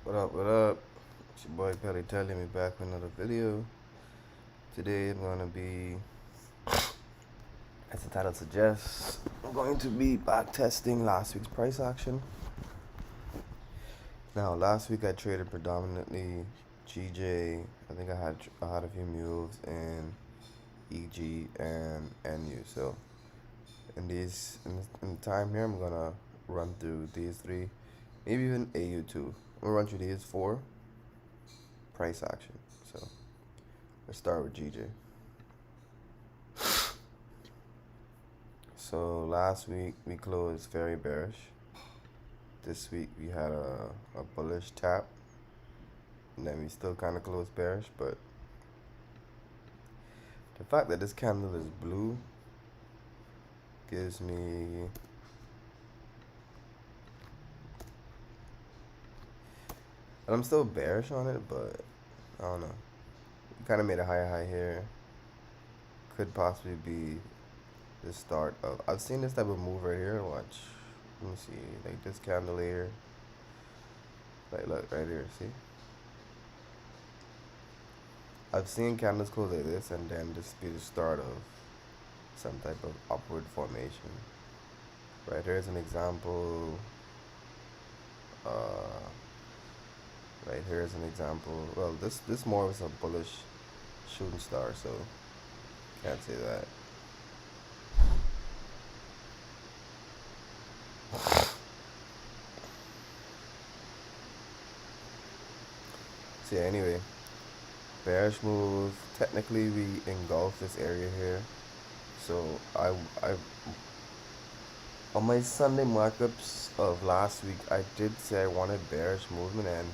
What up, what up? It's your boy Pelly telling me back with another video. Today I'm gonna be, as the title suggests, I'm going to be back testing last week's price action. Now, last week I traded predominantly GJ. I think I had a few moves in EG and NU. So in the time here, I'm gonna run through these three, maybe even AU2. I'm gonna run through these four price action. So let's start with GJ. So last week we closed very bearish. This week we had a bullish tap, and then we still kind of closed bearish. But the fact that this candle is blue gives me, and I'm still bearish on it, but I don't know. We kind of made a higher high here. Could possibly be the start of. I've seen this type of move right here. Watch. Let me see. Like this candle here. Like look right here. See. I've seen candles close like this and then this be the start of some type of upward formation. Right here's an example. Right here is an example. Well, this more was a bullish shooting star, so can't say that. So yeah, anyway, bearish move. Technically, we engulf this area here. So I on my Sunday markups of last week, I did say I wanted bearish movement, and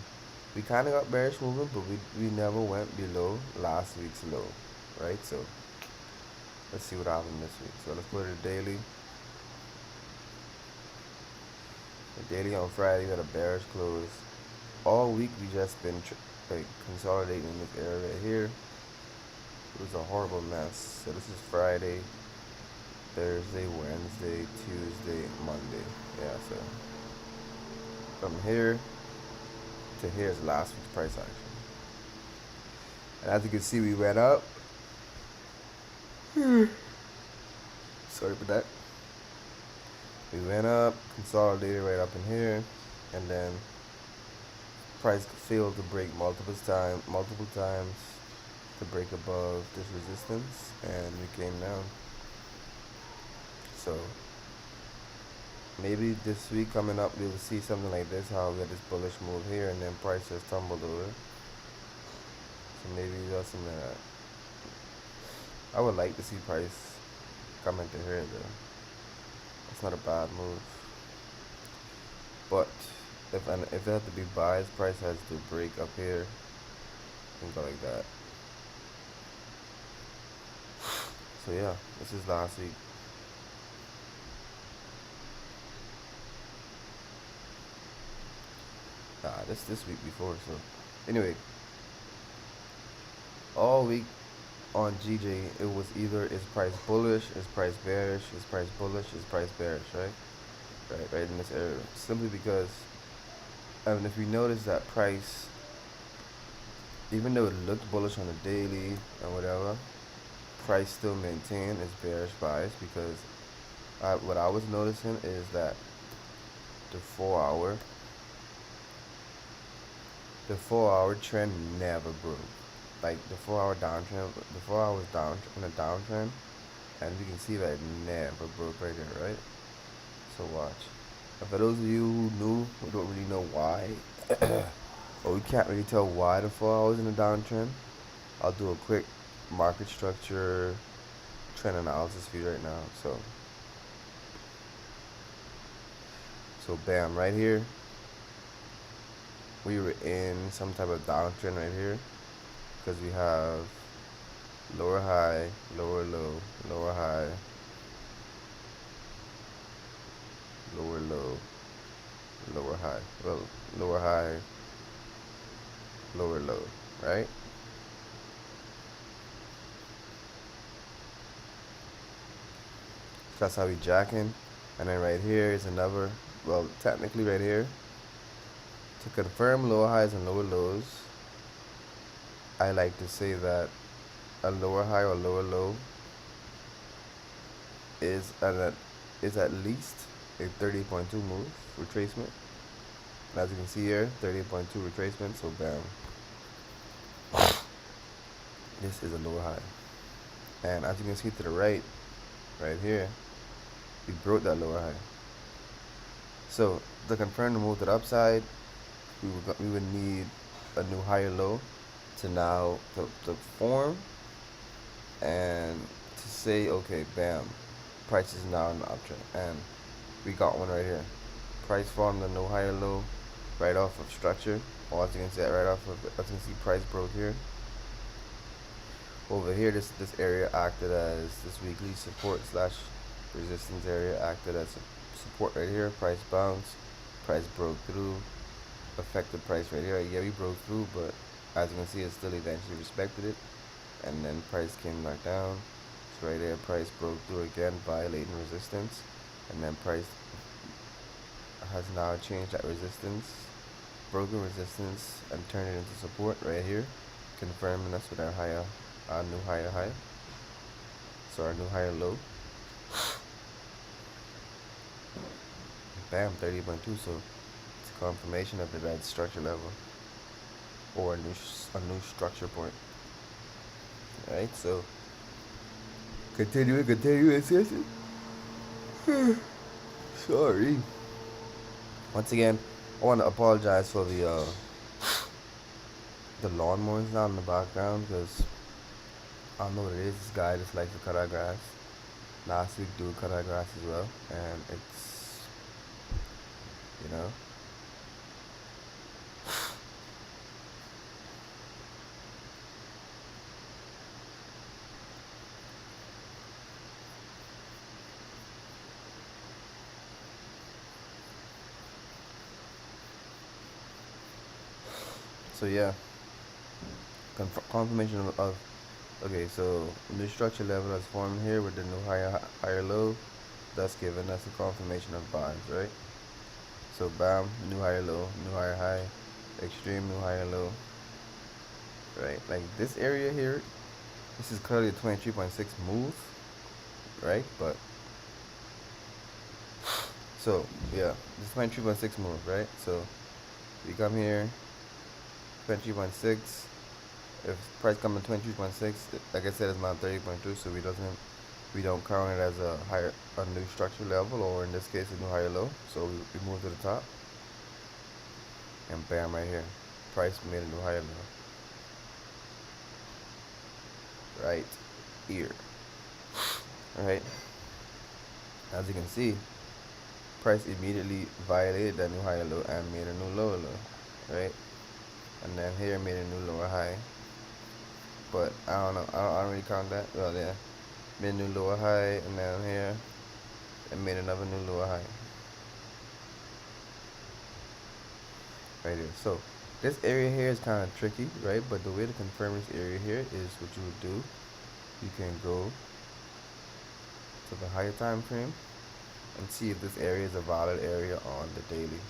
we kind of got bearish movement, but we never went below last week's low, right? So let's see what happened this week. So let's go to the daily. The daily on Friday we had a bearish close. All week we just been like consolidating this area right here. It was a horrible mess. So this is Friday, Thursday, Wednesday, Tuesday, Monday. Yeah, so from here to here is last week's price action. And as you can see, we went up. Sorry for that. We went up, consolidated right up in here, and then price failed to break multiple times to break above this resistance, and we came down. So maybe this week coming up we will see something like this, how we got this bullish move here and then price just tumbled over. So maybe that's something that I would like to see price come into here though. It's not a bad move. But if it had to be buys, price has to break up here and go like that. So yeah, this is last week. This week before. So anyway, all week on GJ it was either is price bullish, is price bearish, is price bullish, is price bearish, right in this area. Simply because if we notice that price, even though it looked bullish on the daily and whatever, price still maintained its bearish bias, because what I was noticing is that the 4 hour trend never broke. Like the 4 hour downtrend, the 4 hours down in a downtrend, and you can see that it never broke right here, right? So watch. And for those of you who knew, who don't really know why, or we can't really tell why the 4 hours in a downtrend, I'll do a quick market structure trend analysis for you right now. So bam, right here we were in some type of downtrend right here, because we have lower high, lower low, lower high, lower low, lower high, well, lower high, lower low, right? That's how we jacking. And then right here is another, well, technically right here To confirm lower highs and lower lows, I like to say that a lower high or lower low is at least a 30.2 move retracement. And as you can see here, 30.2 retracement. So bam, this is a lower high. And as you can see to the right, right here, we broke that lower high. So to confirm the move to the upside, we would need a new higher low to now to form and to say, okay, bam, price is now in the uptrend, and we got one right here. Price formed a no higher low right off of structure, or as you can see, right off of, as you can see, price broke here. Over here, this area acted as this weekly support slash resistance area, acted as support right here. Price bounced, price broke through, affected price right here. Yeah, we broke through, but as you can see, it still eventually respected it, and then price came back down. So right there, price broke through again, violating resistance, and then price has now changed that resistance, broken resistance, and turned it into support right here, confirming us with our new higher high. So our new higher low. Bam, 30.2. So it's a confirmation of the red structure level, or a new structure point. All right, so continuing session. Sorry. Once again, I want to apologize for the lawnmowers down in the background, because I don't know what it is. This guy just likes to cut our grass. Last week, dude cut our grass as well, and it's, you know. So yeah, confirmation of okay. So new structure level is formed here with the new higher low, thus giving us a confirmation of buys, right? So bam, new higher low, new higher high, extreme new higher low, right? Like this area here, this is clearly a 23.6 move, right? But so yeah, this is 23.6 move, right? So we come here, 23.6. If price comes to 23.6, like I said, it's not 30.2, so we don't count it as a new structure level, or in this case a new higher low. So we move to the top, and bam, right here, price made a new higher low right here. All right, as you can see, price immediately violated that new higher low and made a new lower low, right? And then here made a new lower high, but I don't know, I don't really count that. Well, yeah, made a new lower high, and then here it made another new lower high right here. So this area here is kind of tricky, right? But the way to confirm this area here is what you would do. You can go to the higher time frame and see if this area is a valid area on the daily.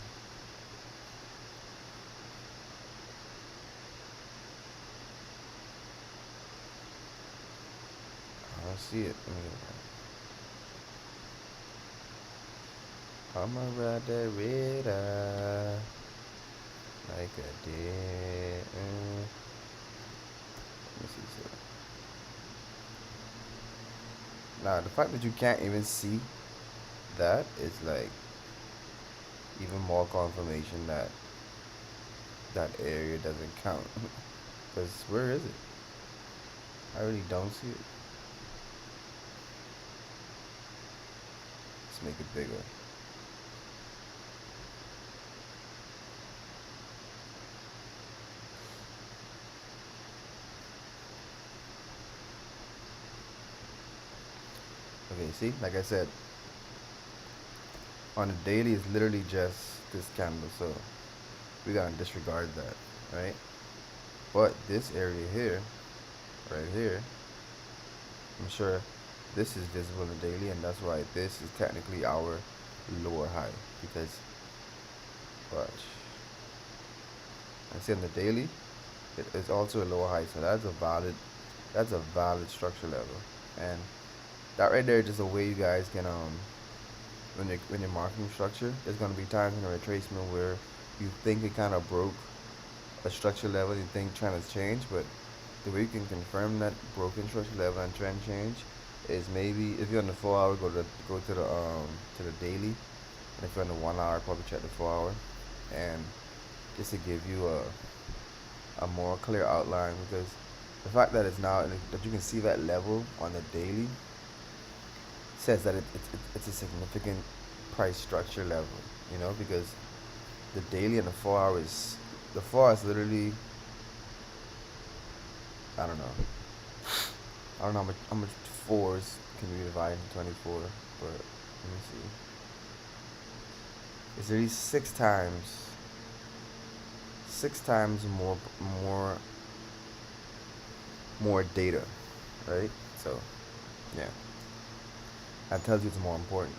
I don't see it. I'ma ride that red eye like I did. Let me see. So now the fact that you can't even see that is like even more confirmation that that area doesn't count. Because where is it? I really don't see it. Let's make it bigger. Okay, see, like I said, on the daily it's literally just this candle, so we gotta disregard that, right? But this area here, right here, I'm sure this is visible in the daily, and that's why this is technically our lower high, because watch, I see on the daily, it is also a lower high. So that's a valid structure level. And that right there is just a way you guys can when you're marking structure, there's gonna be times in a retracement where you think it kind of broke a structure level, you think trend has changed, but the way you can confirm that broken structure level and trend change is maybe if you're on the 4 hour, go to the daily, and if you're on the 1 hour, probably check the 4 hour, and just to give you a more clear outline, because the fact that it's now that you can see that level on the daily says that it's a significant price structure level, because the daily and the 4 hour is literally, I don't know, I don't know how much fours can be divided into 24, but let me see. It's at least six times more more data, right? So yeah, that tells you it's more important.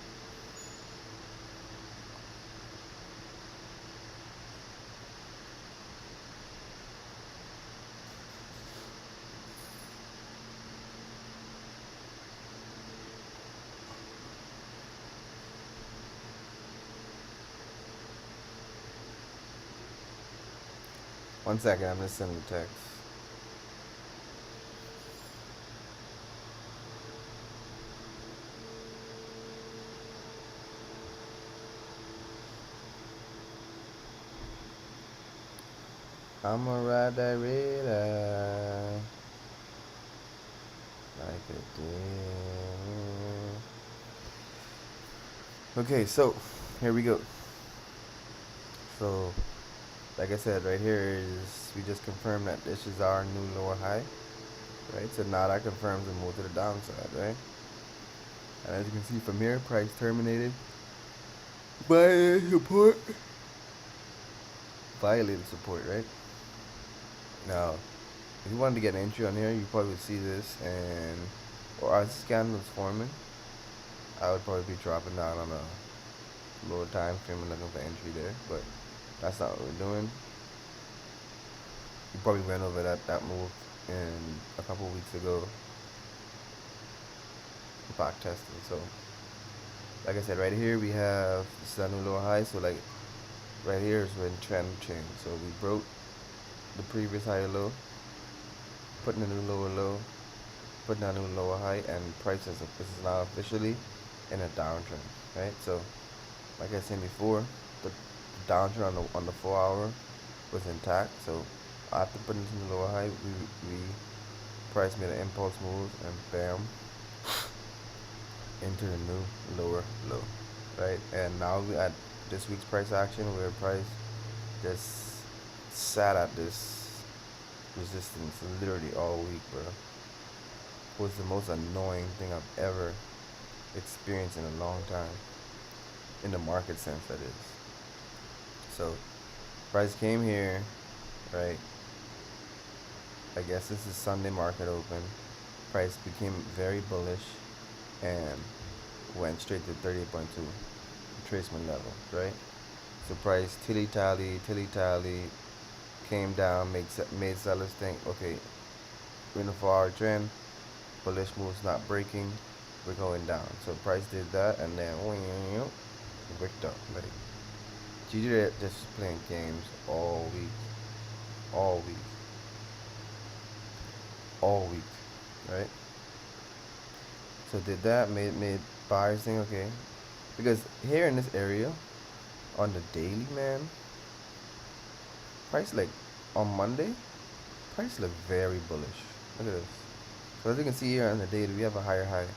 One second, I'm just sending the text. I'ma ride that red eye like a deer. Okay, so here we go. So, like I said, right here is we just confirmed that this is our new lower high, right? So now that confirms the move to the downside, right? And as you can see from here, price terminated by support, violated support, right? Now, if you wanted to get an entry on here, you probably would see this, and or as this candle is forming, I would probably be dropping down on a lower time frame and looking for entry there, but that's not what we're doing. You probably went over that move in a couple weeks ago, back testing. So, like I said, right here we have this is our new lower high. So like right here is when trend changed. So we broke the previous higher low, putting a new lower low, putting a new lower high, and prices. This is now officially in a downtrend, right? So, like I said before, the downtrend on the 4 hour was intact. So after putting some lower high, we price made an impulse move and bam into the new lower low, right? And now we at this week's price action where price just sat at this resistance literally all week, bro. Was the most annoying thing I've ever experienced in a long time, in the market sense, that is. So price came here, right? I guess this is Sunday market open. Price became very bullish and went straight to 38.2 retracement level, right? So price tilly tally, came down, made sellers think, okay, we're in a 4 hour trend, bullish move's not breaking, we're going down. So price did that, and then wicked up. Like GG just playing games all week, all week, all week, right? So did that, made buyers think, okay, because here in this area on the daily, man, price like on Monday, price look very bullish. Look at this. So as you can see here on the daily, we have a higher high.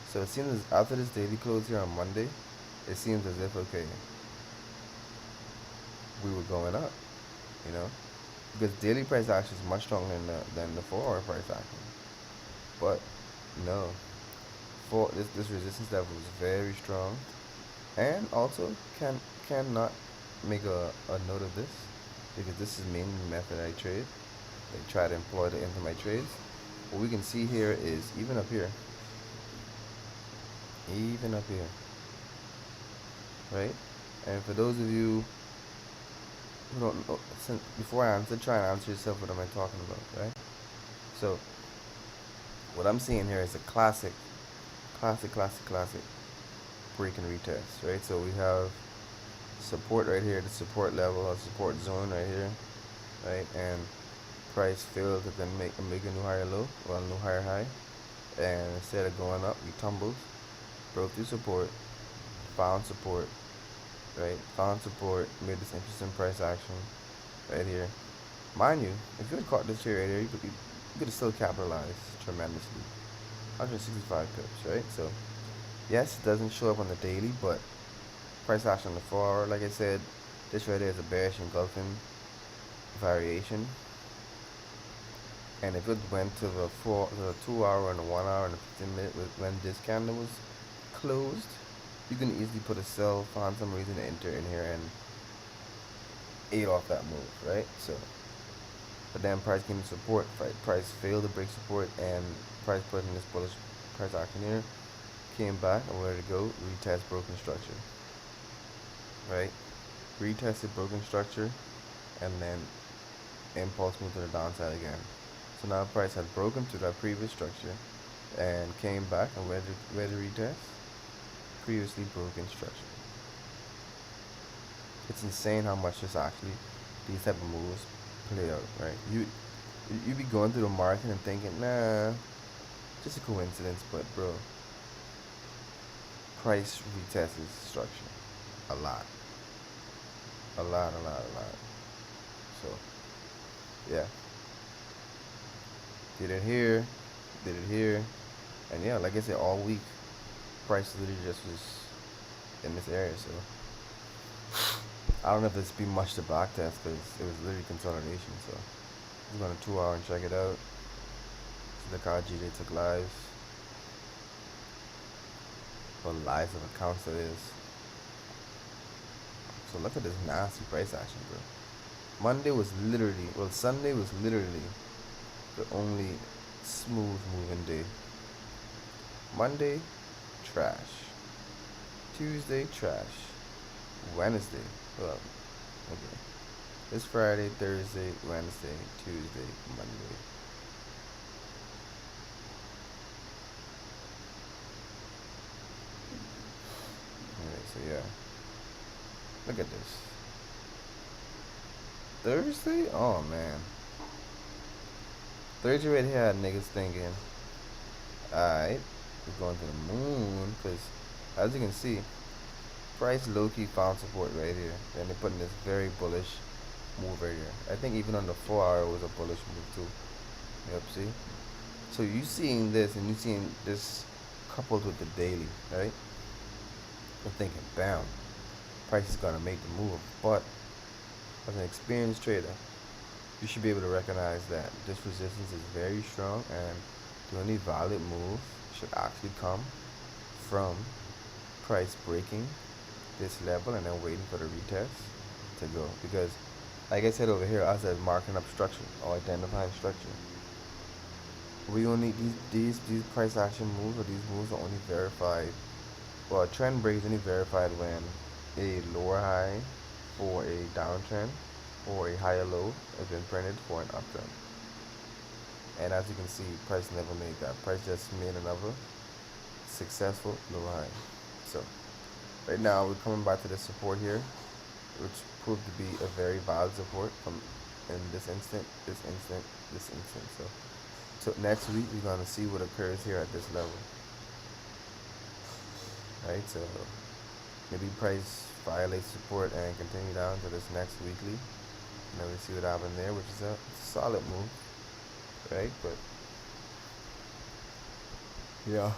So it seems as after this daily close here on Monday, it seems as if, okay, we were going up, you know, because daily price action is much stronger than the 4 hour price action. But no, for this resistance level is very strong, and also cannot make a note of this because this is mainly the method I trade. They try to employ it into my trades. What we can see here is even up here, right? And for those of you hold on, before I answer, try and answer yourself what am I talking about, right? So what I'm seeing here is a classic break and retest, right? So we have support right here, the support level or support zone right here, right? And price failed to then make a new higher low, well, new higher high, and instead of going up, we tumbled, broke through support, found support, right? Found support, made this interesting price action right here. Mind you, if you had caught this here right here, you could have still capitalized tremendously. 165 pips, right? So yes, it doesn't show up on the daily, but price action on the 4 hour, like I said, this right here is a bearish engulfing variation. And if it went to the 2 hour and the 1 hour and the 15 minute when this candle was closed, you can easily put a sell, find some reason to enter in here and ate off that move, right? So, but then price came to support, right? Price failed to break support and price put in this bullish price action here, came back and where to go? Retest broken structure, right? Retested broken structure and then impulse move to the downside again. So now price had broken through that previous structure and came back and where to retest? Previously broken structure. It's insane how much this actually, these type of moves play out, right? You be going through the market and thinking, nah, just a coincidence, but bro, price retests structure a lot, a lot. So yeah, did it here, and yeah, like I said, all week, price literally just was in this area. So I don't know if this be much to backtest because it was literally consolidation. So I'm going to 2 hour and check it out. So look how GJ took lives. What lives of accounts that is. So look at this nasty price action, bro. Monday was literally, well, Sunday was literally the only smooth moving day. Monday, trash. Tuesday, trash. Wednesday, well, okay. It's Friday, Thursday, Wednesday, Tuesday, Monday. Alright, so yeah. Look at this. Thursday? Oh man. Thursday right here had niggas thinking, alright, we're going to the moon, because as you can see, price low-key found support right here. And they put in this very bullish move right here. I think even on the 4 hour it was a bullish move too. Yep, see? So you seeing this and you seeing this coupled with the daily, right? You're thinking, bam, price is gonna make the move. But as an experienced trader, you should be able to recognize that this resistance is very strong and the only valid move should actually come from price breaking this level and then waiting for the retest to go. Because like I said over here, I said marking up structure or identifying structure. We only these price action moves or these moves are only verified. Well, a trend break is only verified when a lower high for a downtrend or a higher low has been printed for an uptrend. And as you can see, price never made that. Price just made another successful lower high. So right now we're coming back to the support here, which proved to be a very valid support from in this instant, this instant, this instant. So next week we're gonna see what occurs here at this level. Right, so maybe price violates support and continue down to this next weekly. And then we see what happened there, which is a solid move. Right, but yeah.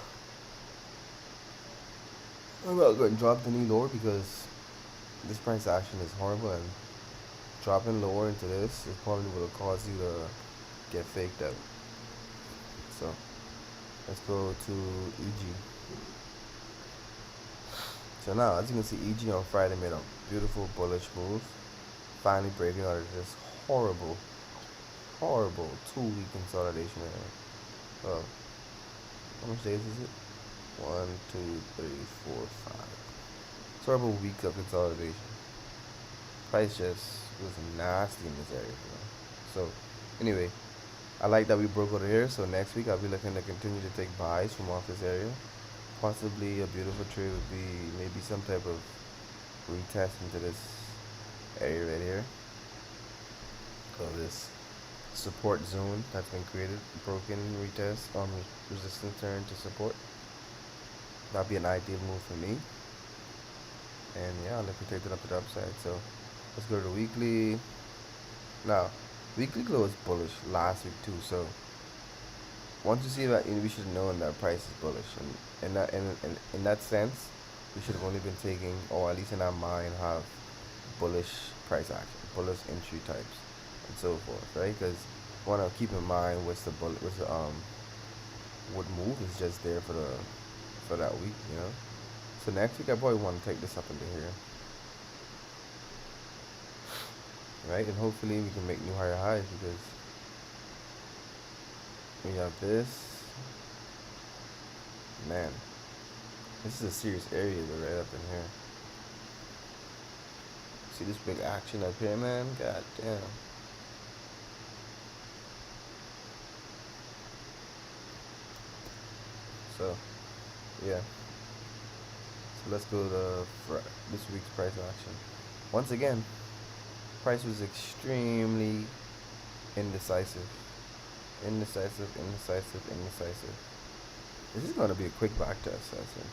I'm not going to drop any lower because this price action is horrible and dropping lower into this is probably what will cause you to get faked out. So let's go to EG. So now, as you can see, EG on Friday made a beautiful bullish move, finally breaking out of this horrible 2 week consolidation area. Well, how much days is it? 1, 2, 3, 4, 5. It's horrible week of consolidation. Price just It was nasty in this area, bro. So, anyway, I like that we broke out of here. So next week I'll be looking to continue to take buys from off this area. Possibly a beautiful trade would be maybe some type of retest into this area right here. So this support zone that's been created, broken retest on resistance turn to support. That'd be an ideal move for me. And yeah, I'll look to take it up to the upside. So let's go to the weekly. Now, weekly close bullish last week too. So once you see that, we should know that price is bullish, and in that sense, we should have only been taking, or at least in our mind, have bullish price action, bullish entry types, and so forth, right? Because want to keep in mind what's the what move is just there for that week, you know. So next week I probably want to take this up into here, right? And hopefully we can make new higher highs because we have this. Man, this is a serious area though, right up in here. See this big action up here, man? God damn. So, yeah. So let's go to this week's price action. Once again, price was extremely indecisive. Indecisive, indecisive, indecisive. This is going to be a quick back test, I think.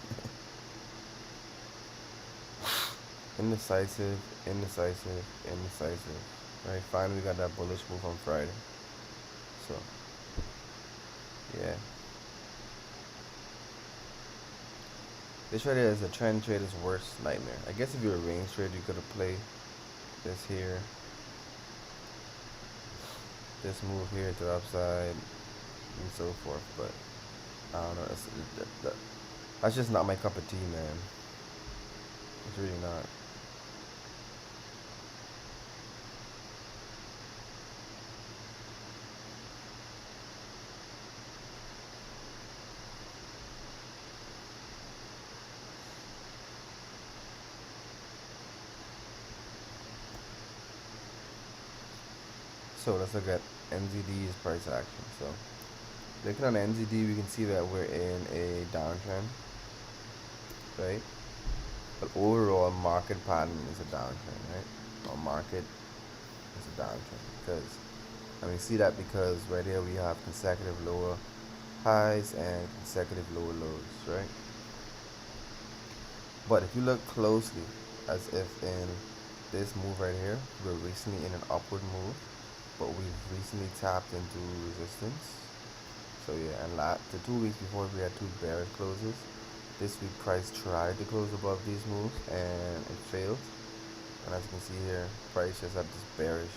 Indecisive, indecisive, indecisive. Right, finally we got that bullish move on Friday. So, yeah. This right here is a trend trader's worst nightmare. I guess if you're a range trader, you could have played this here, this move here to the upside, and so forth. But I don't know. That's just not my cup of tea, man. It's really not. So let's look at NZD's price action. So looking on NZD, we can see that we're in a downtrend, right? But overall, market pattern is a downtrend, right? Our market is a downtrend because, and we see that because right here we have consecutive lower highs and consecutive lower lows, right? But if you look closely, as if in this move right here, we're recently in an upward move, but we've recently tapped into resistance. So yeah, and the 2 weeks before we had two bearish closes. This week price tried to close above these moves and it failed. And as you can see here, price just had this bearish,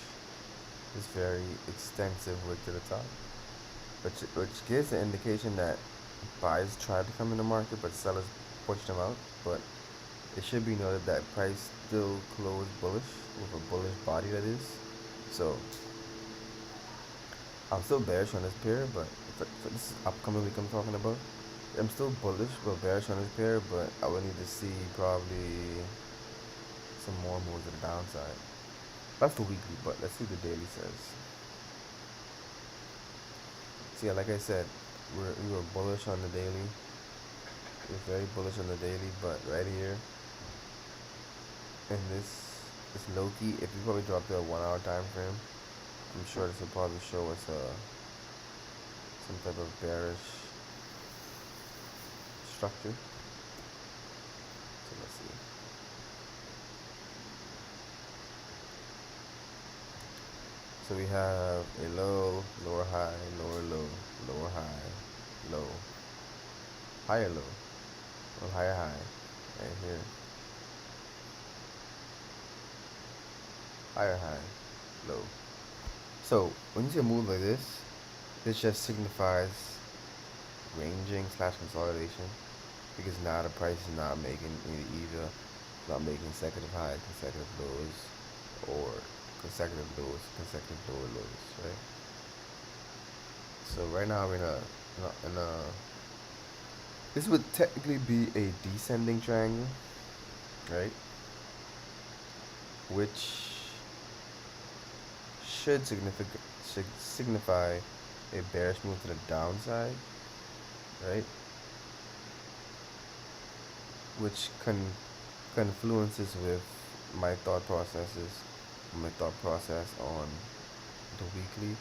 this very extensive wick to the top, which gives the indication that buyers tried to come in the market, but sellers pushed them out. But it should be noted that price still closed bullish with a bullish body, that is. So I'm still bearish on this pair, but for this upcoming week I'm talking about, I'm still bullish but bearish on this pair, but I would need to see probably some more moves to the downside. That's the weekly, but let's see what the daily says. So yeah, like I said, we were bullish on the daily. We were very bullish on the daily, but right here, in this low key, if you probably drop to a 1 hour time frame, I'm sure this will probably show us some type of bearish structure. So let's see. So we have a low, lower high, lower low, lower high, low, higher low, or higher high, right here. Higher high, low. So when you see a move like this just signifies ranging slash consolidation, because now the price is not making either not making consecutive highs, consecutive lows, or consecutive lows, consecutive lower lows, right? So right now we're in a this would technically be a descending triangle, right? Which should signify a bearish move to the downside, right? Which confluences with my thought processes, my thought process on the weekly,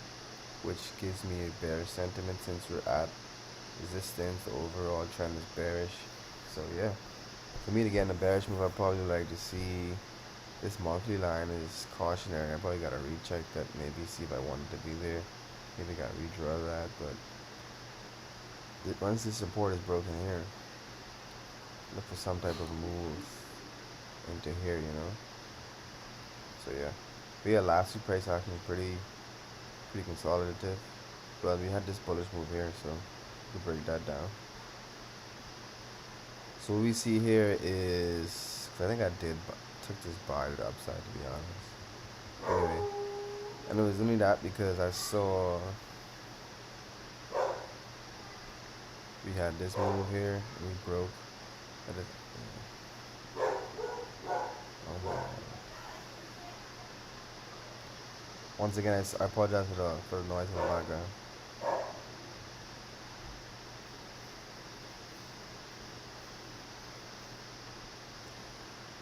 which gives me a bearish sentiment since we're at resistance. The overall trend is bearish. So yeah, for me to get in a bearish move, I'd probably like to see this monthly line is cautionary. I probably gotta recheck that, maybe see if I wanted to be there. Maybe gotta redraw that, but once this support is broken here, look for some type of move into here, you know. So yeah, but yeah, last two price action is pretty consolidative. Well, we had this bullish move here, so we break that down. So what we see here is, 'cause I think I took this buy to the upside, to be honest. Anyway, and it was only that because I saw we had this move here, and we broke at it. Once again, I apologize for the noise in the background.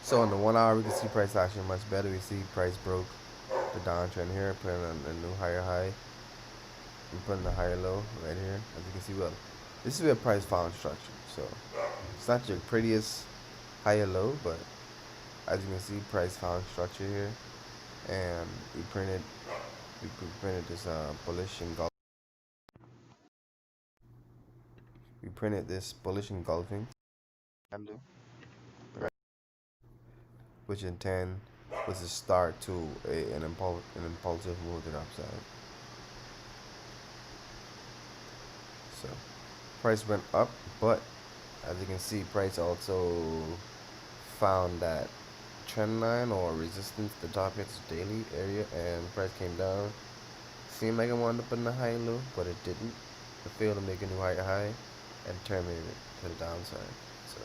So on the 1 hour, we can see price action much better. We see price broke the downtrend here, putting on a new higher high. We put in a higher low right here. As you can see, well, this is where price found structure. So it's not your prettiest higher low, but as you can see, price found structure here, and we printed this bullish engulfing. We printed this bullish engulfing candle, right? Which in 10 was the start to an impulsive move to the upside. So price went up, but as you can see, price also found that trend line or resistance, the top hits daily area, and price came down. Seemed like it wanted to put in a high low, but it didn't. It failed to make a new high and terminated it to the downside. So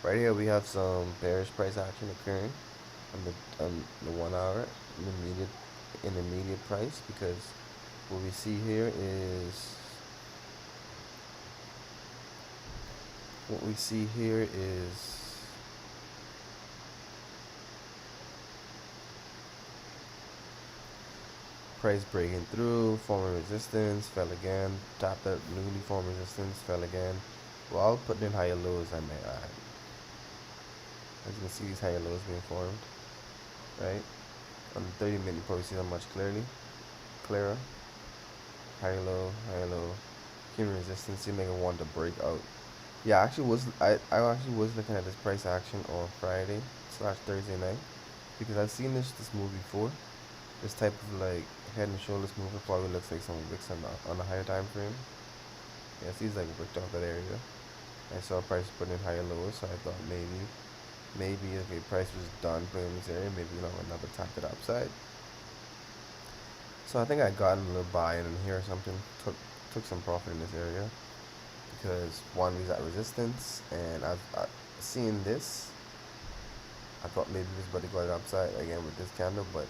right here we have some bearish price action occurring on the 1 hour intermediate price, because what we see here is what we see here is price breaking through, forming resistance, fell again, tapped that newly formed resistance, fell again, while putting in higher lows, I may add. As you can see, these higher lows being formed, right? On the 30-minute, you probably see them much clearer. Higher low, human resistance, you make it want to break out. Yeah, I actually was looking at this price action on Friday / Thursday night, because I've seen this move before. This type of like head and shoulders move, it probably looks like some wicks on the higher time frame. Yeah, it seems like it wicked off that area. I saw price putting in higher lows, so I thought maybe okay, price was done playing this area. Maybe another tap to the upside. So I think I got a little buy in here or something. Took some profit in this area because one, we was at resistance, and I've seen this. I thought maybe it was about to go to the upside again with this candle, but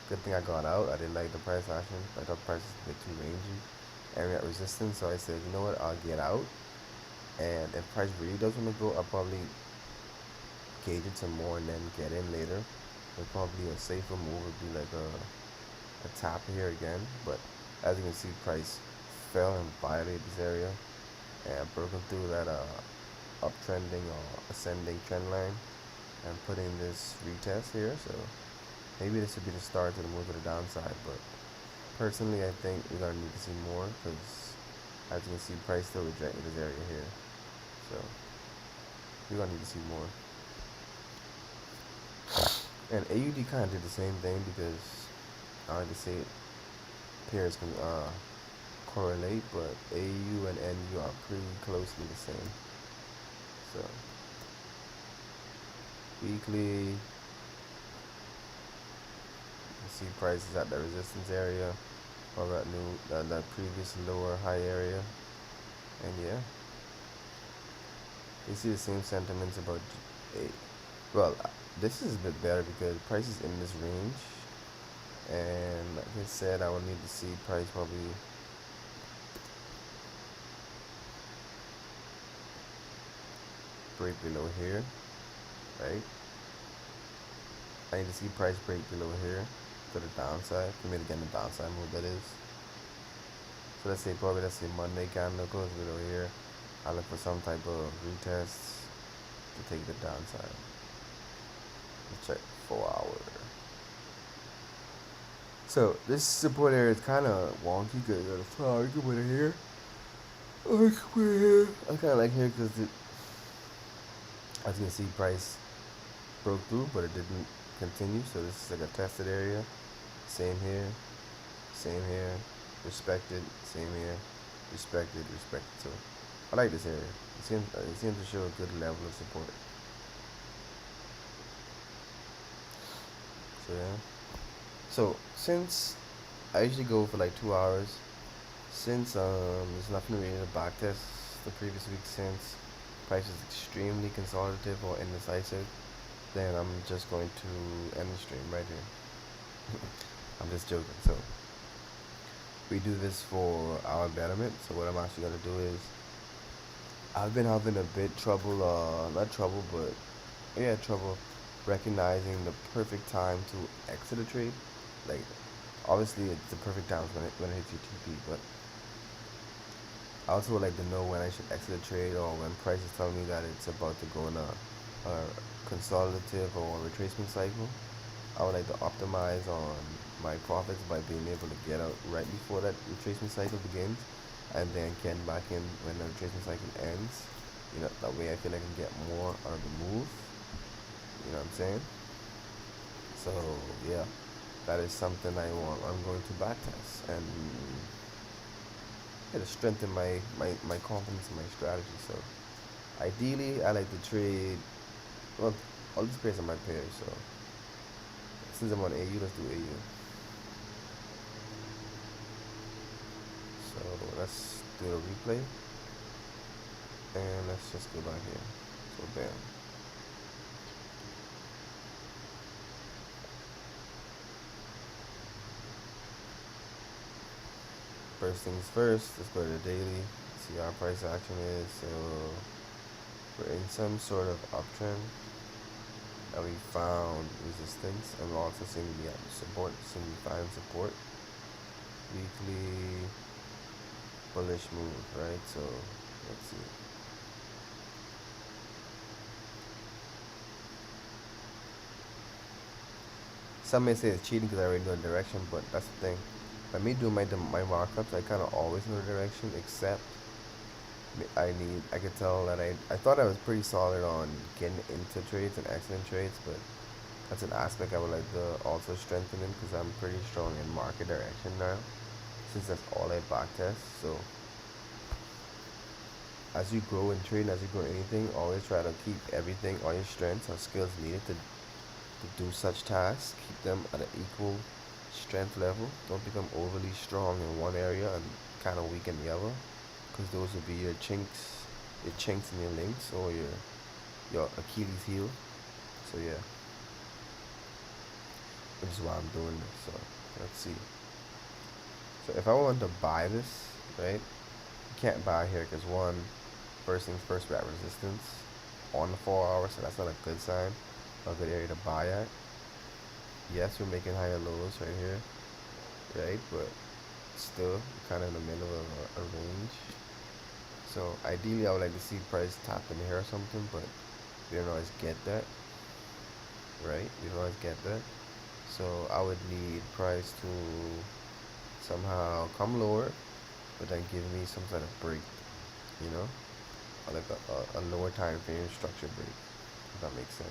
good thing I got out. I didn't like the price action. I thought the price was a bit too rangy, and we at resistance. So I said, you know what, I'll get out. And if price really doesn't want to go, I'll probably gauge it some more and then get in later. But probably a safer move would be like a tap here again. But as you can see, price fell and violated this area and broken through that uptrending or ascending trend line and putting this retest here. So maybe this would be the start to the move to the downside. But personally, I think we're gonna need to see more, because as you can see, price still rejected this area here. So we're gonna need to see more. And AUD kind of did the same thing, because I like to say pairs can correlate, but AU and NU are pretty closely the same. So weekly, you can see prices at the resistance area, or that previous lower high area, and yeah, you see the same sentiments about a. Well, this is a bit better because price is in this range, and it said, I will need to see price probably break below here, right? I need to see price break below here to the downside for me to get in the downside move, that is. So let's say Monday candle goes below here. I look for some type of retest to take the downside. Let's check 4 hour. So this support area is kind of wonky because you got a flower. You can put it here. Or you can put it here. I kind of like here because as you can see, price broke through, but it didn't continue. So this is like a tested area. Same here, same here, respected, same here, respected, respected. So I like this area. It seems to show a good level of support. So yeah. So since I usually go for like 2 hours, since there's nothing really to backtest the previous week, since price is extremely consolidative or indecisive, then I'm just going to end the stream right here. I'm just joking. So we do this for our betterment. So what I'm actually gonna do is I've been having a bit trouble, not trouble, but yeah, trouble recognizing the perfect time to exit a trade. Like, obviously, it's the perfect time when it hits your TP, but I also would like to know when I should exit a trade or when price is telling me that it's about to go in a consolidative or retracement cycle. I would like to optimize on my profits by being able to get out right before that retracement cycle begins and then get back in when the retracement cycle ends. That way I feel I can get more out of the move. You know what I'm saying? So, yeah, that is something I'm going to backtest and to strengthen my confidence in my strategy. So, ideally, I like to trade, well, all these pairs are my pairs. So, since I'm on AU, let's do AU. So let's do a replay and let's just go down here. So bam. First things first, let's go to the daily, see how price action is. So we're in some sort of uptrend and we found resistance and we're also seeing the support, seeing we find support. Weekly bullish move, right? So let's see. Some may say it's cheating because I already know the direction, but that's the thing. By me doing my markups, I kind of always know the direction, except I could tell that I thought I was pretty solid on getting into trades and exiting trades, but that's an aspect I would like to also strengthen in because I'm pretty strong in market direction now, since that's all I backtest. So as you grow in trading, as you grow anything, always try to keep everything, all your strengths or skills needed to do such tasks, keep them at an equal strength level. Don't become overly strong in one area and kind of weak in the other, because those will be your chinks in your links or your Achilles heel. So yeah, which is why I'm doing this. So let's see. So if I want to buy this, right, you can't buy here because first things first, we're at resistance on the 4 hours, so that's not a good sign, a good area to buy at. Yes, we're making higher lows right here, right? But still kind of in the middle of a range. So ideally, I would like to see price tap in here or something, but we don't always get that, right? We don't always get that. So I would need price to somehow come lower, but then give me some sort of break, you know, or like a lower time frame structure break, if that makes sense.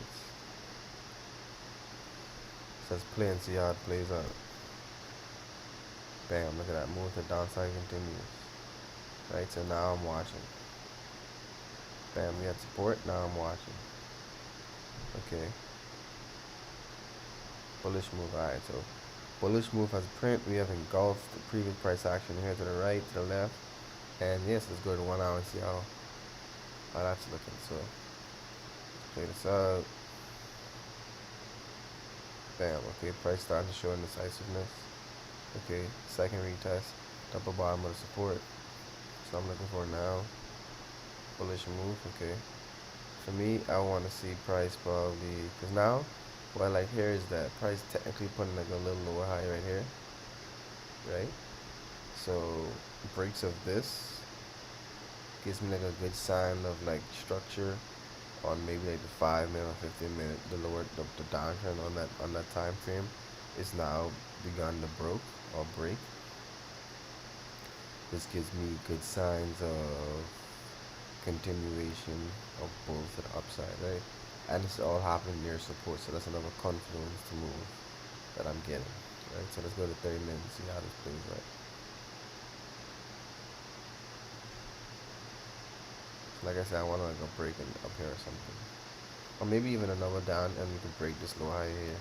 So let's play and see how it plays out. Bam, look at that, move to downside continues. Right, so now I'm watching. Bam, we had support, now I'm watching. Okay. Bullish move, alright, so bullish move has print. We have engulfed the previous price action here to the right, to the left. And yes, let's go to 1 hour and see how that's looking. So play this out. Bam, okay, price starting to show indecisiveness. Okay, second retest, double bottom of the support. So I'm looking for now. Bullish move. Okay. For me, I want to see price probably because now what I like here is that price technically putting like a little lower high right here, right? So breaks of this gives me like a good sign of like structure on maybe like the 5 minute or 15 minute. The lower the downtrend on that time frame is now begun to broke or break. This gives me good signs of continuation of bulls to the upside, right? And it's all happening near support, so that's another confluence to move that I'm getting, right? So let's go to 30 minutes and see how this plays out. So like I said, I want to like a break in up here or something, or maybe even another down, and we can break this low high here.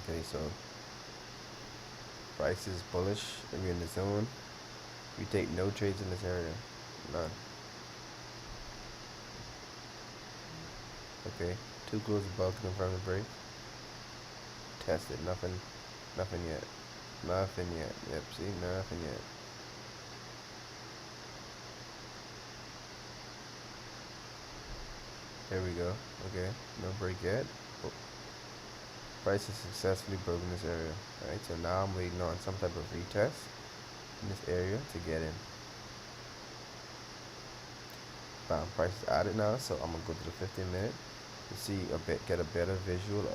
Okay, so price is bullish, and we're in the zone. We take no trades in this area, none. Okay, too close above to confirm the break. Test it, nothing, nothing yet. Nothing yet. Yep, see, nothing yet. There we go. Okay, no break yet. Oh, price has successfully broken this area. Alright, so now I'm waiting on some type of retest in this area to get in. Bam, price is at it now, so I'm gonna go to the 15 minute to see a bit, get a better visual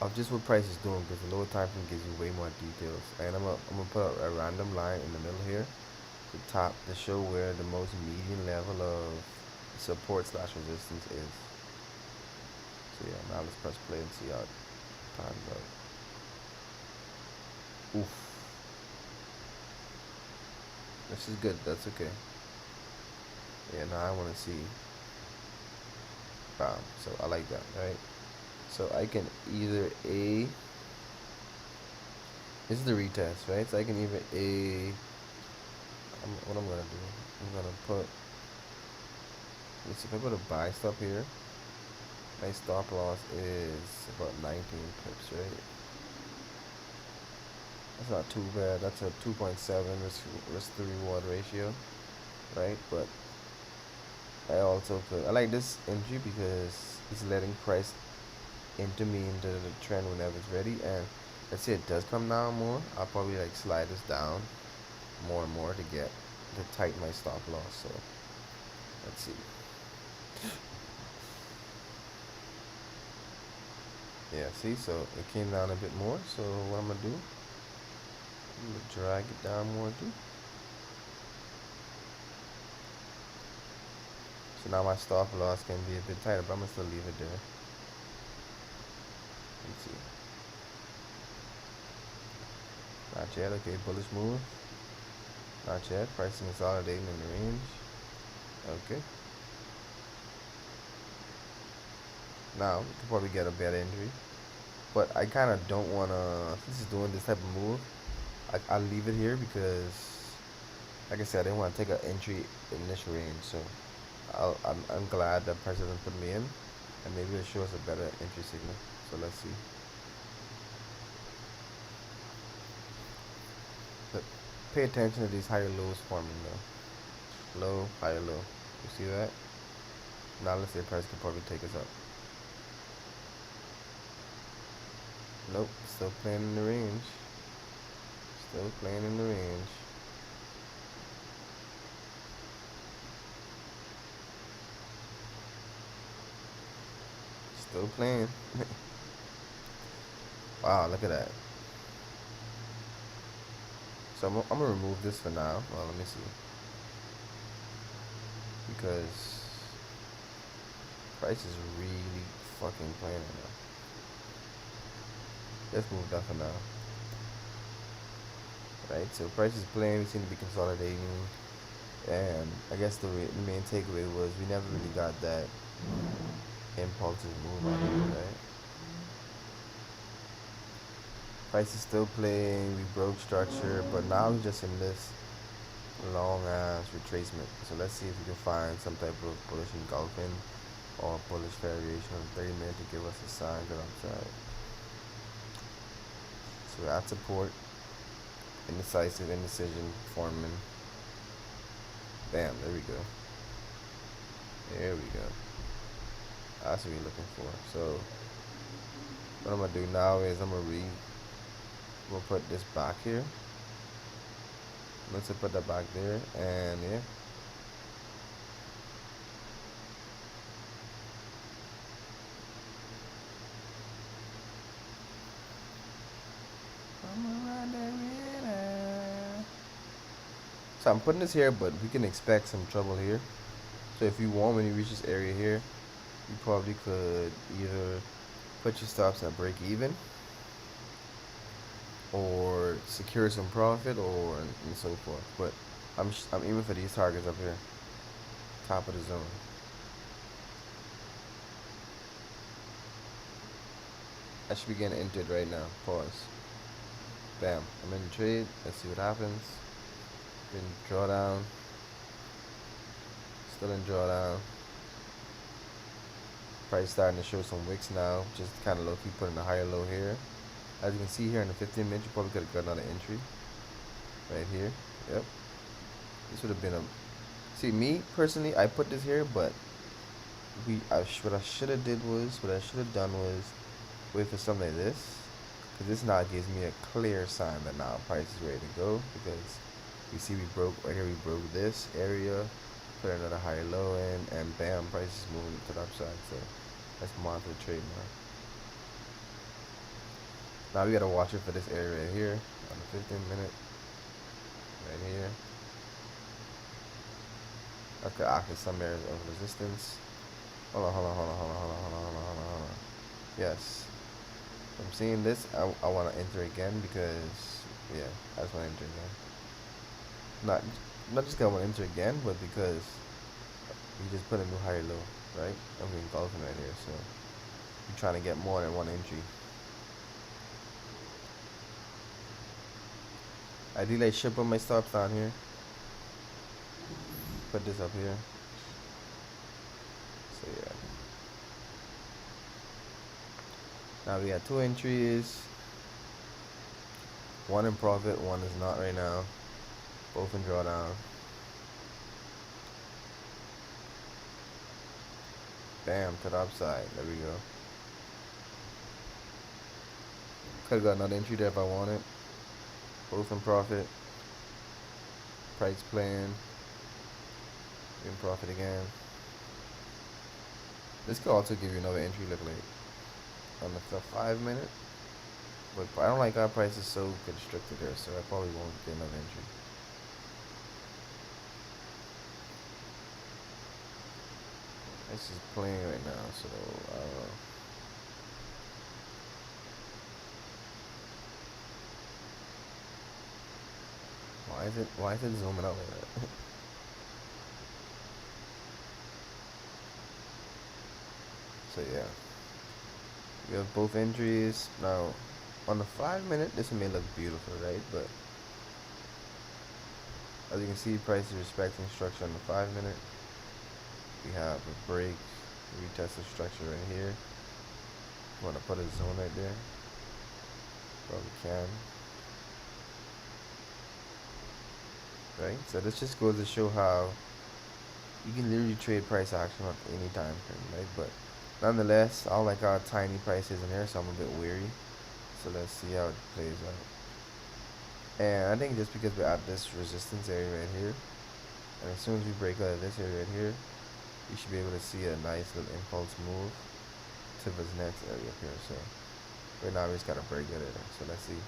of just what price is doing, because the lower time frame gives you way more details. And I'm gonna put a random line in the middle here, the top, to show where the most median level of support slash resistance is. So yeah, now let's press play and see how it pans out. Oof, this is good. That's okay. Yeah, now I want to see. Bam. So I like that, right? So I can either a. This is the retest, right? So I can either a. What I'm gonna do? I'm gonna put. Let's see if I put a buy stop here. My stop loss is about 19 pips, right? That's not too bad. That's a 2.7 risk to reward ratio, right? But I also could. I like this entry because it's letting price into me into the trend whenever it's ready. And let's say it does come down more, I'll probably like slide this down more and more to get to tighten my stop loss. So let's see. Yeah, see, so it came down a bit more. So what I'm gonna do? I'm gonna drag it down more too. So now my stop loss can be a bit tighter, but I'm gonna still leave it there. Let's see. Not yet. Okay, bullish move. Not yet. Pricing consolidating in the range. Okay. Now we could probably get a better entry, but I kind of don't wanna. Since it's doing this type of move, I'll leave it here because, like I said, I didn't want to take an entry in this range. So I'm glad that price doesn't put me in, and maybe it'll show us a better entry signal. So let's see. But pay attention to these higher lows forming though. Low, higher low. You see that? Now let's say price could probably take us up. Nope, still playing in the range. Still playing in the range. Still playing. Wow, look at that. So I'm gonna remove this for now. Well, let me see. Because price is really fucking playing right now. Let's move that for now. Right, so price is playing, we seem to be consolidating. And I guess the main takeaway was we never really got that impulsive move out of it, right? Price is still playing, we broke structure, but now we're just in this. long ass retracement. So let's see if we can find some type of bullish engulfing or bullish variation on 30 minutes to give us a sign to the upside. So we're at support, indecisive, indecision, forming. Bam, there we go. There we go. That's what we're looking for. So what I'm gonna do now is we'll put this back here. Let's put that back there, and yeah. So I'm putting this here, but we can expect some trouble here. So if you want, when you reach this area here, you probably could either put your stops at break even, or secure some profit, or and so forth. But I'm aiming for these targets up here, top of the zone. I should be getting entered right now. Pause. Bam. I'm in the trade. Let's see what happens. In drawdown. Still in drawdown. Price starting to show some wicks now. Just kind of low key putting a higher low here. As you can see here in the 15 minutes, you probably could have got another entry. Right here. Yep. This would have been a. See, me personally, I put this here, but what I should have done was wait for something like this, because this now gives me a clear sign that now price is ready to go, because you see we broke right here, we broke this area, put another higher low in, and bam, price is moving to the upside. So let's monitor the trade now we gotta watch it for this area right here on the 15 minute right here. Okay, after some areas of resistance. Hold on. Yes. I'm seeing this. I want to enter again because, yeah, I just want to enter again. Not just because I want to enter again, but because we just put a new higher low, right? I'm engulfing right here, so you're trying to get more than one entry. Ideally, I should put my stops down here. Put this up here. So yeah. Now we got two entries. One in profit, one is not right now. Both in drawdown. Bam, to the upside. There we go. Could have got another entry there if I wanted. Both in profit. Price plan. In profit again. This could also give you another entry, look like on the 5 minute. But I don't like our price is so constricted there, so I probably won't get another entry. This is playing right now, so I don't know. Why is it zooming out like that? So yeah. We have both entries. Now on the 5 minute this may look beautiful, right? But as you can see, price is respecting structure on the 5 minute. We have a break, retest the structure right here. Want to put a zone right there? Probably can. Right? So this just goes to show how you can literally trade price action on any time frame, right? But nonetheless, I don't like our tiny prices in here, so I'm a bit weary. So let's see how it plays out. And I think just because we're at this resistance area right here, and as soon as we break out of this area right here, you should be able to see a nice little impulse move to this next area up here. So right now we just gotta break it in. So let's see.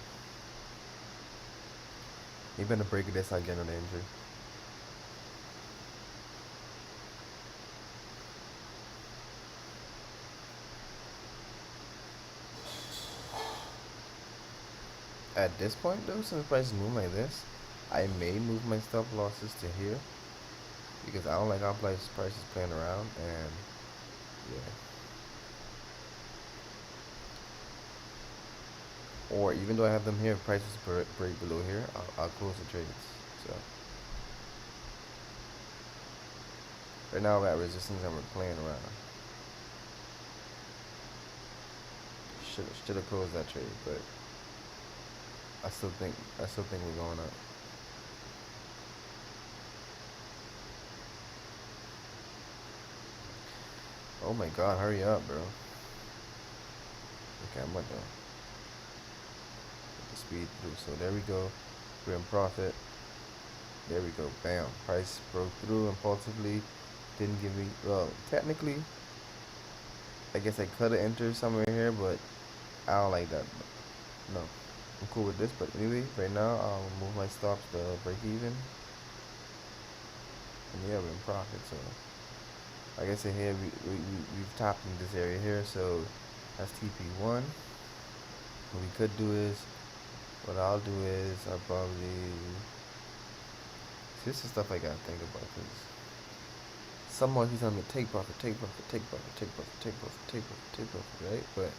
Even to break this, I get an injury. At this point though, since prices move like this, I may move my stop losses to here, because I don't like how prices playing around, and yeah. Or even though I have them here, if prices break below here, I'll close the trades. So Right now we're at resistance and we're playing around. Should have closed that trade, but I still think we're going up. Oh my god, hurry up, bro. Okay, I'm gonna get the speed through. So there we go. We're in profit. There we go. Bam. Price broke through impulsively. Didn't give me, well, technically I guess I could have entered somewhere here, but I don't like that. No. I'm cool with this, but anyway, right now I'll move my stops to break even. And yeah, we're in profit, so like I said here, we've tapped in this area here, so that's TP1. What we could do is, what I'll do is, I'll probably, see, this is stuff I gotta think about, because someone he's telling me take profit, take profit, take profit, take profit, take profit, take profit, take profit, right? But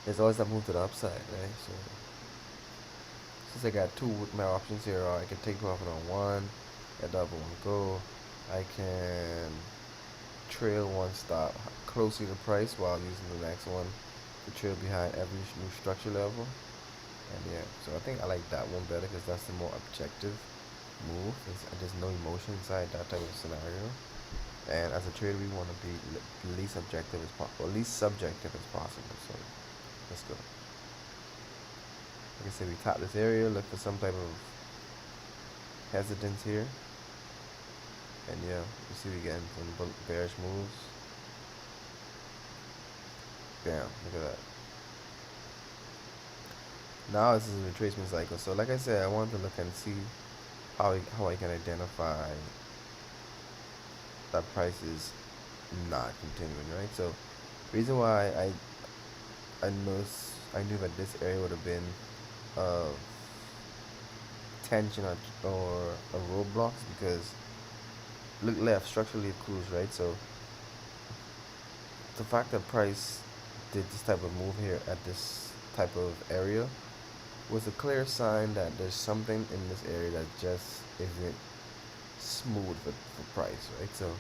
there's always that move to the upside, right? So since I got two with my options here, I can take profit on one, get double one go. I can trail one stop closely to price while using the next one to trail behind every new structure level. And yeah, so I think I like that one better because that's the more objective move. There's no emotion inside that type of scenario. And as a trader, we want to be least objective as possible, or least subjective as possible. So let's go. Like I said, we tap this area, look for some type of hesitance here. And yeah, you see we getting some bearish moves. Bam, look at that. Now this is a retracement cycle. So like I said, I want to look and see how I can identify that price is not continuing, right? So reason why I knew that this area would have been tension or a roadblocks because look left, structurally cruise, right? So the fact that price did this type of move here at this type of area was a clear sign that there's something in this area that just isn't smooth for price, right? So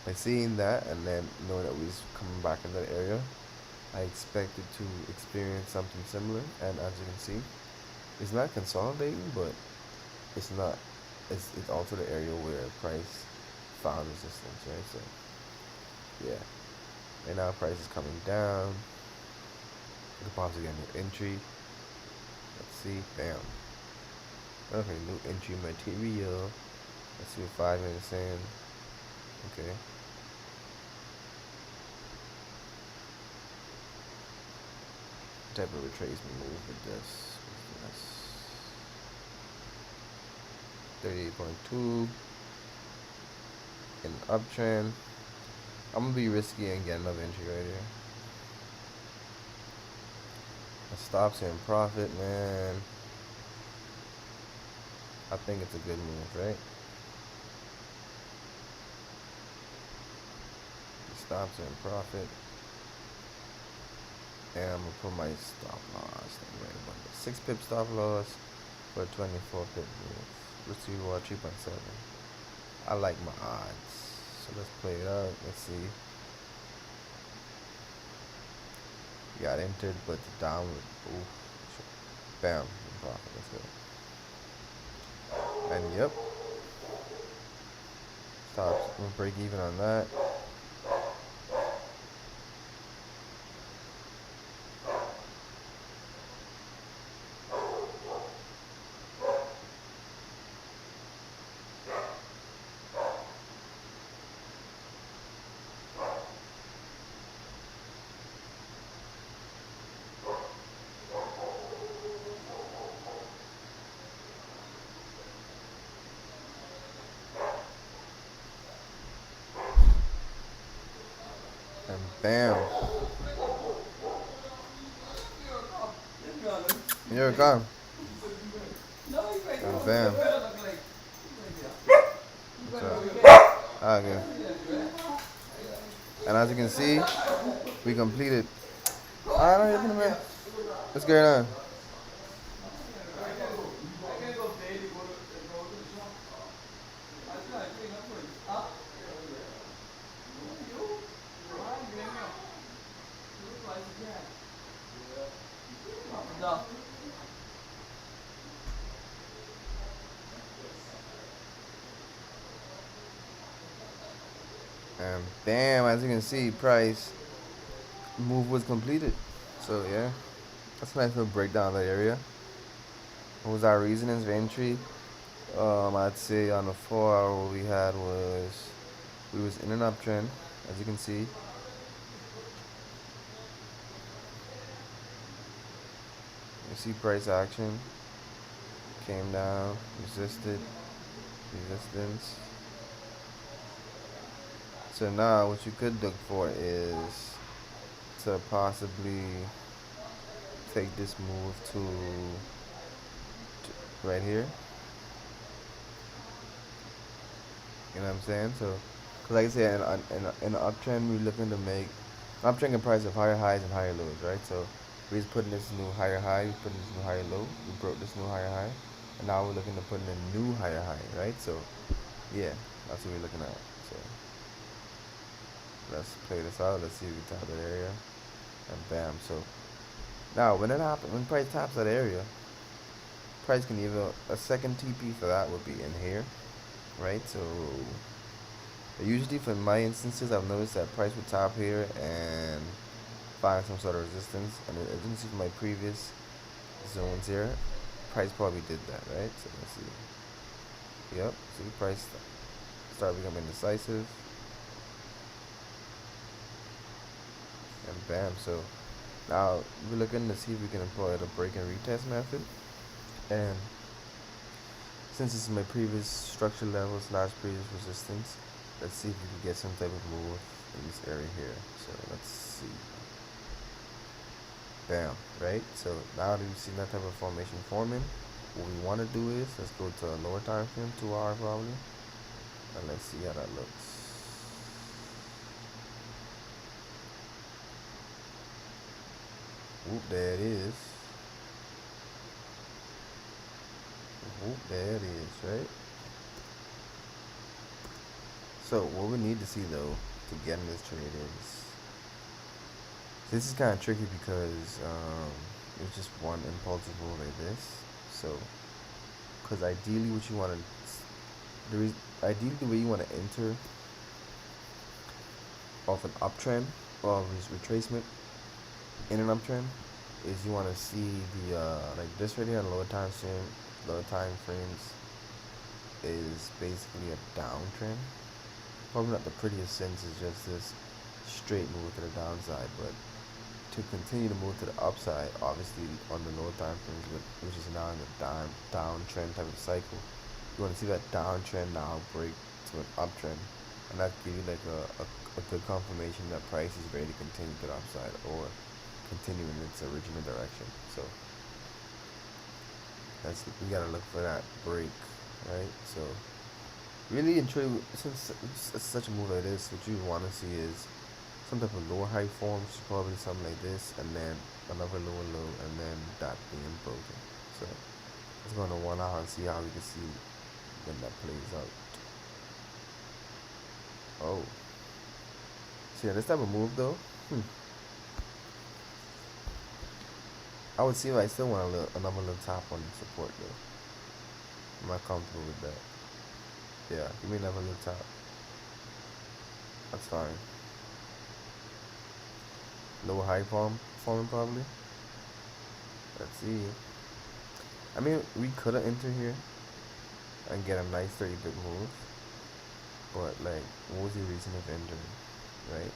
by seeing that and then knowing that we was coming back in that area, I expected to experience something similar. And as you can see, it's not consolidating, but it's not. It's also the area where price found resistance, right? So yeah, right now price is coming down. You can possibly get a new entry. Let's see, bam. Okay, new entry material. Let's see what 5 minutes in. Okay. Type of retracement move with this. 38.2 in uptrend. I'm gonna be risky and get another entry right here. The stops in profit, man. I think it's a good move, right? The stops in profit. And I'm gonna put my stop loss right about the 6 pip stop loss for a 24 pip move. Let's see what 3.7. I like my odds. So let's play it out. Let's see. Got entered, but the downward. Ooh. Bam. Profit. Let's go. And yep. Stops. I'm gonna break even on that. And bam. Here it comes. And bam. Okay. And as you can see, we completed. I don't even know. What's going on? And bam, as you can see, price move was completed. So yeah, that's a nice little breakdown of that area. What was our reasonings for entry? I'd say on the 4 hour what we had was we was in an uptrend, as you can see. You see price action came down, resisted, resistance. So now what you could look for is to possibly take this move to right here. You know what I'm saying? So, cause like I said, in an uptrend, we're looking to make an uptrend comprised of higher highs and higher lows, right? So, we're just putting this new higher high, we're putting this new higher low, we broke this new higher high, and now we're looking to put in a new higher high, right? So, yeah, that's what we're looking at. So, let's play this out. Let's see if we tap that area, and bam. So, now when it happens, when price taps that area, price can either a second TP for that would be in here, right? So usually for my instances, I've noticed that price would top here and find some sort of resistance. And as you can see from my previous zones here, price probably did that, right? So let's see. Yep, see price start becoming decisive. And bam, so now we're looking to see if we can employ the break and retest method. And since this is my previous structure level slash previous resistance, let's see if we can get some type of move in this area here. So let's see. Bam, right? So now that we've seen that type of formation forming, what we want to do is let's go to a lower time frame, 2 hour probably, and let's see how that looks. Whoop, there it is. Whoop, there it is, right? So what we need to see though to get in this trade is, this is kind of tricky because it's just one impulsive move like this. So, because ideally what you want to, ideally the way you want to enter off an uptrend or retracement in an uptrend is you want to see the like this right here on lower time frames is basically a downtrend. Probably not the prettiest sense, is just this straight move to the downside, but to continue to move to the upside, obviously on the lower time frames, which is now in the downtrend type of cycle, you want to see that downtrend now break to an uptrend, and that give you like a good confirmation that price is ready to continue to the upside or continue in its original direction. So that's, we gotta look for that break, right? So really and truly, since it's such a move like this, what you want to see is some type of lower high form, so probably something like this, and then another lower low, and then that being broken. So let's go on to 1 hour and see how we can see when that plays out. Oh, see, this type of move though, I would see if I still want another little top on support though. I'm not comfortable with that. Yeah, give me another little top. That's fine. Lower high forming probably. Let's see. I mean, we could have entered here and get a nice 30 bit move, but like, what was the reason of entering, right?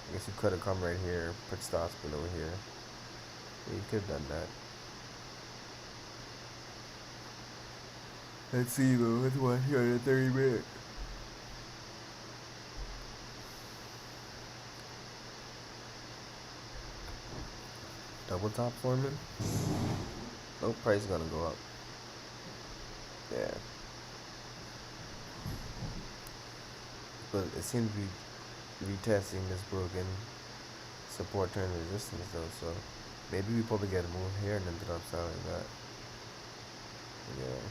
I guess you could have come right here, put stops below here. Yeah, you could have done that. Let's see though. Let's watch here at 30 minutes. Double top forming. No, price is gonna go up. Yeah. But it seems to be retesting this broken support turn resistance though, so maybe we probably get a move here and then to the upside like that. Yeah.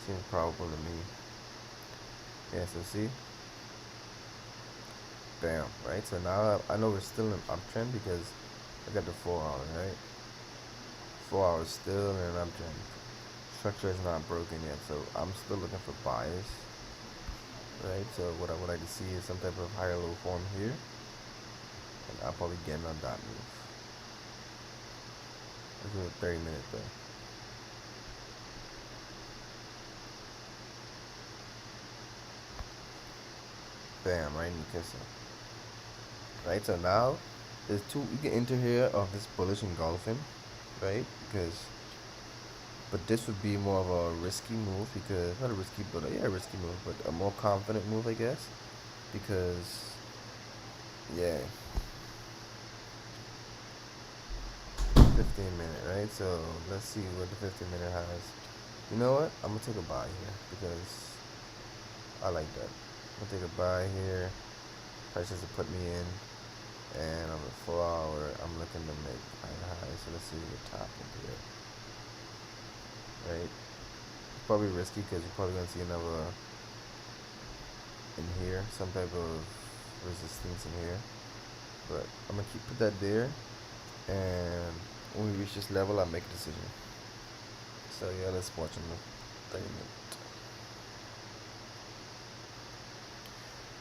Seems probable to me. Yeah, so see? Bam, right? So now I know we're still in uptrend because I got the 4 hours, right? 4 hours still in an uptrend. Structure is not broken yet, so I'm still looking for buyers. right? So what I would like to see is some type of higher low form here, and I'll probably get in on that move. Let's do a 30 minute though. Bam, right in the kisser. Right, so now there's two you can enter here of this bullish engulfing, right? Because but this would be more of a risky move because not a risky but yeah, a risky move, but a more confident move I guess. Because yeah, 15 minute, right? So let's see what the 15 minute has. You know what? I'm gonna take a buy here because I like that. I'm gonna take a buy here. Prices to put me in, and on the 4 hour, I'm looking to make high. So let's see the top into it, right? Probably risky because you're probably gonna see another in here, some type of resistance in here. But I'm gonna keep put that there, and when we reach this level, I'll make a decision. So yeah, let's watch in the 30 minute.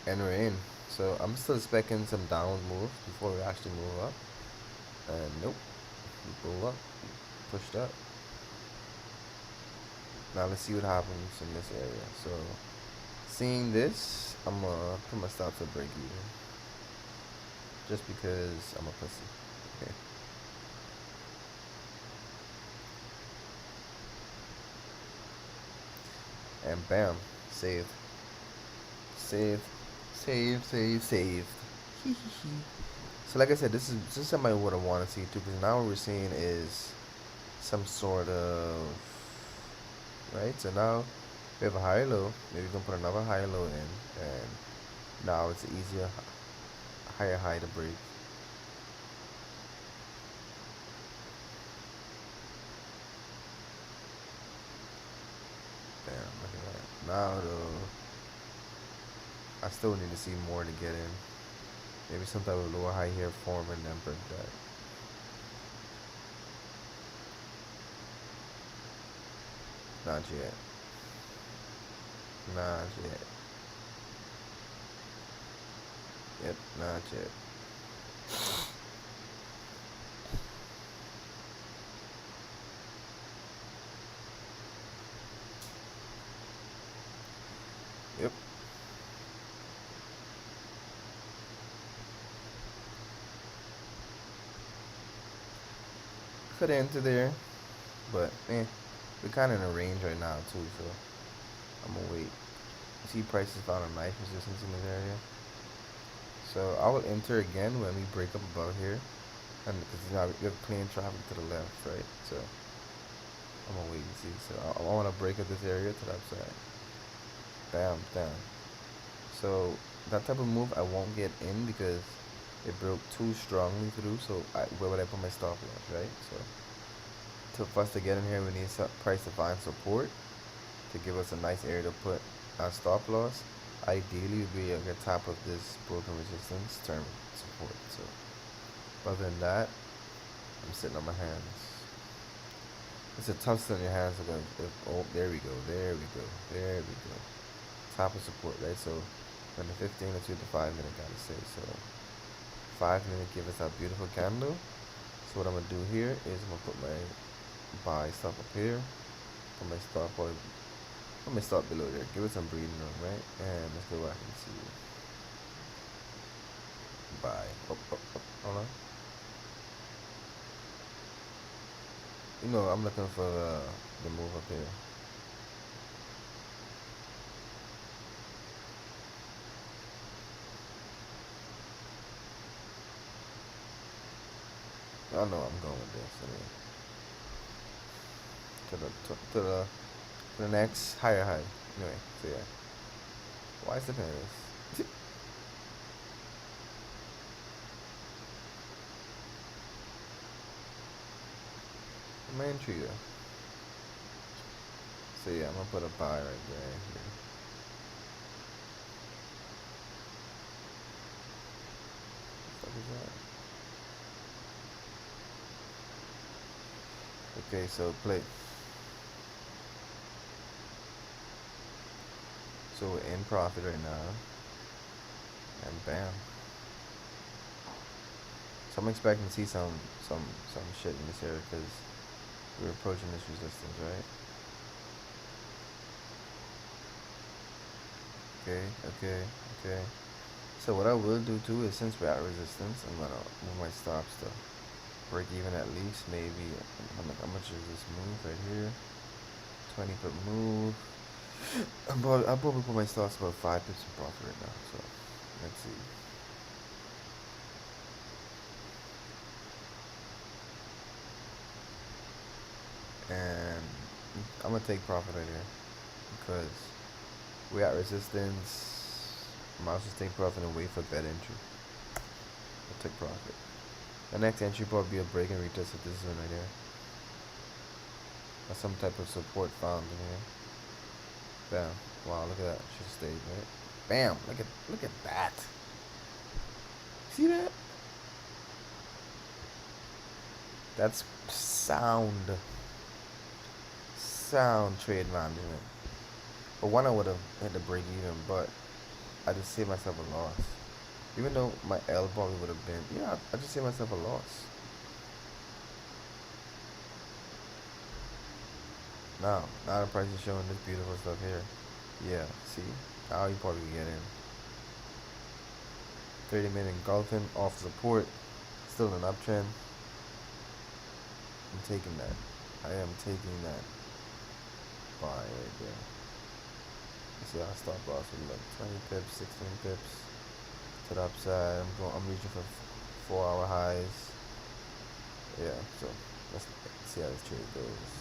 And we're in. So I'm still expecting some downward move before we actually move up. And nope, we pull up, pushed up. Now let's see what happens in this area. So seeing this, I'm gonna put my stop to break even. Just because I'm a pussy. Okay. And bam, saved. Saved. Saved, saved, saved. So like I said, this is somebody what I want to see too, because now what we're seeing is some sort of right. So now we have a higher low. Maybe we can put another higher low in, and now it's an easier higher high to break. Damn, look at that. Now though, I still need to see more to get in. Maybe some type of lower high here form and then break that. Not yet. Not yet. Yep, not yet. Yep. Could enter there, but we're kind of in a range right now too, so I'm gonna wait. You see, prices found a nice resistance in this area, so I will enter again when we break up above here, and because now we have clean traffic to the left, right? So I'm gonna wait and see. So I want to break up this area to the upside. Bam, down. So that type of move I won't get in because it broke too strongly through. So where would I put my stop loss, right? So for us to get in here, we need some price to find support to give us a nice area to put our stop loss. Ideally, would be at the top of this broken resistance term support. So other than that, I'm sitting on my hands. It's a tough sit on your hands because oh, there we go, there we go, there we go. Top of support, right? So when the 15, let's do the 5 minute, gotta say. So 5 minute give us that beautiful candle. So what I'm gonna do here is I'm gonna put my buy stop up here, put my stop or let me stop below there. Give it some breathing room, right? And let's go back and see. Buy. Hold on. You know, I'm looking for the move up here. Y'all know I'm going with this. I mean, to the next higher high. Anyway, so yeah. Why is the Paris? Man treater. So yeah, I'm gonna put a buy right there. Here. What the fuck is that? Okay, so play. So we're in profit right now, and bam. So I'm expecting to see some shit in this area because we're approaching this resistance, right? Okay, okay, okay. So what I will do too is since we're at resistance, I'm gonna move my stops to break even at least. Maybe how much is this move right here? 20 pip move. I'll probably put my stops about 5 pips in profit right now. So let's see. And I'm gonna take profit right here because we're at resistance. Might as well take profit and wait for that entry. I'll take profit. The next entry probably be a break and retest of this zone right here. Or some type of support found in here. Bam. Wow, look at that. Should stay, right? Bam. Look at that. See that? That's sound trade management. But one I would have had to break even, but I just saved myself a loss. Even though my L probably would have been, yeah, I just saved myself a loss. Now the price is showing this beautiful stuff here. Yeah, see? Now you probably can get in. 30-minute engulfing off support. Still an uptrend. I'm taking that. I am taking that buy right there. You see how stop loss would look. 20 pips, 16 pips to the upside. I'm reaching for 4-hour highs. Yeah, so let's see how this trade goes.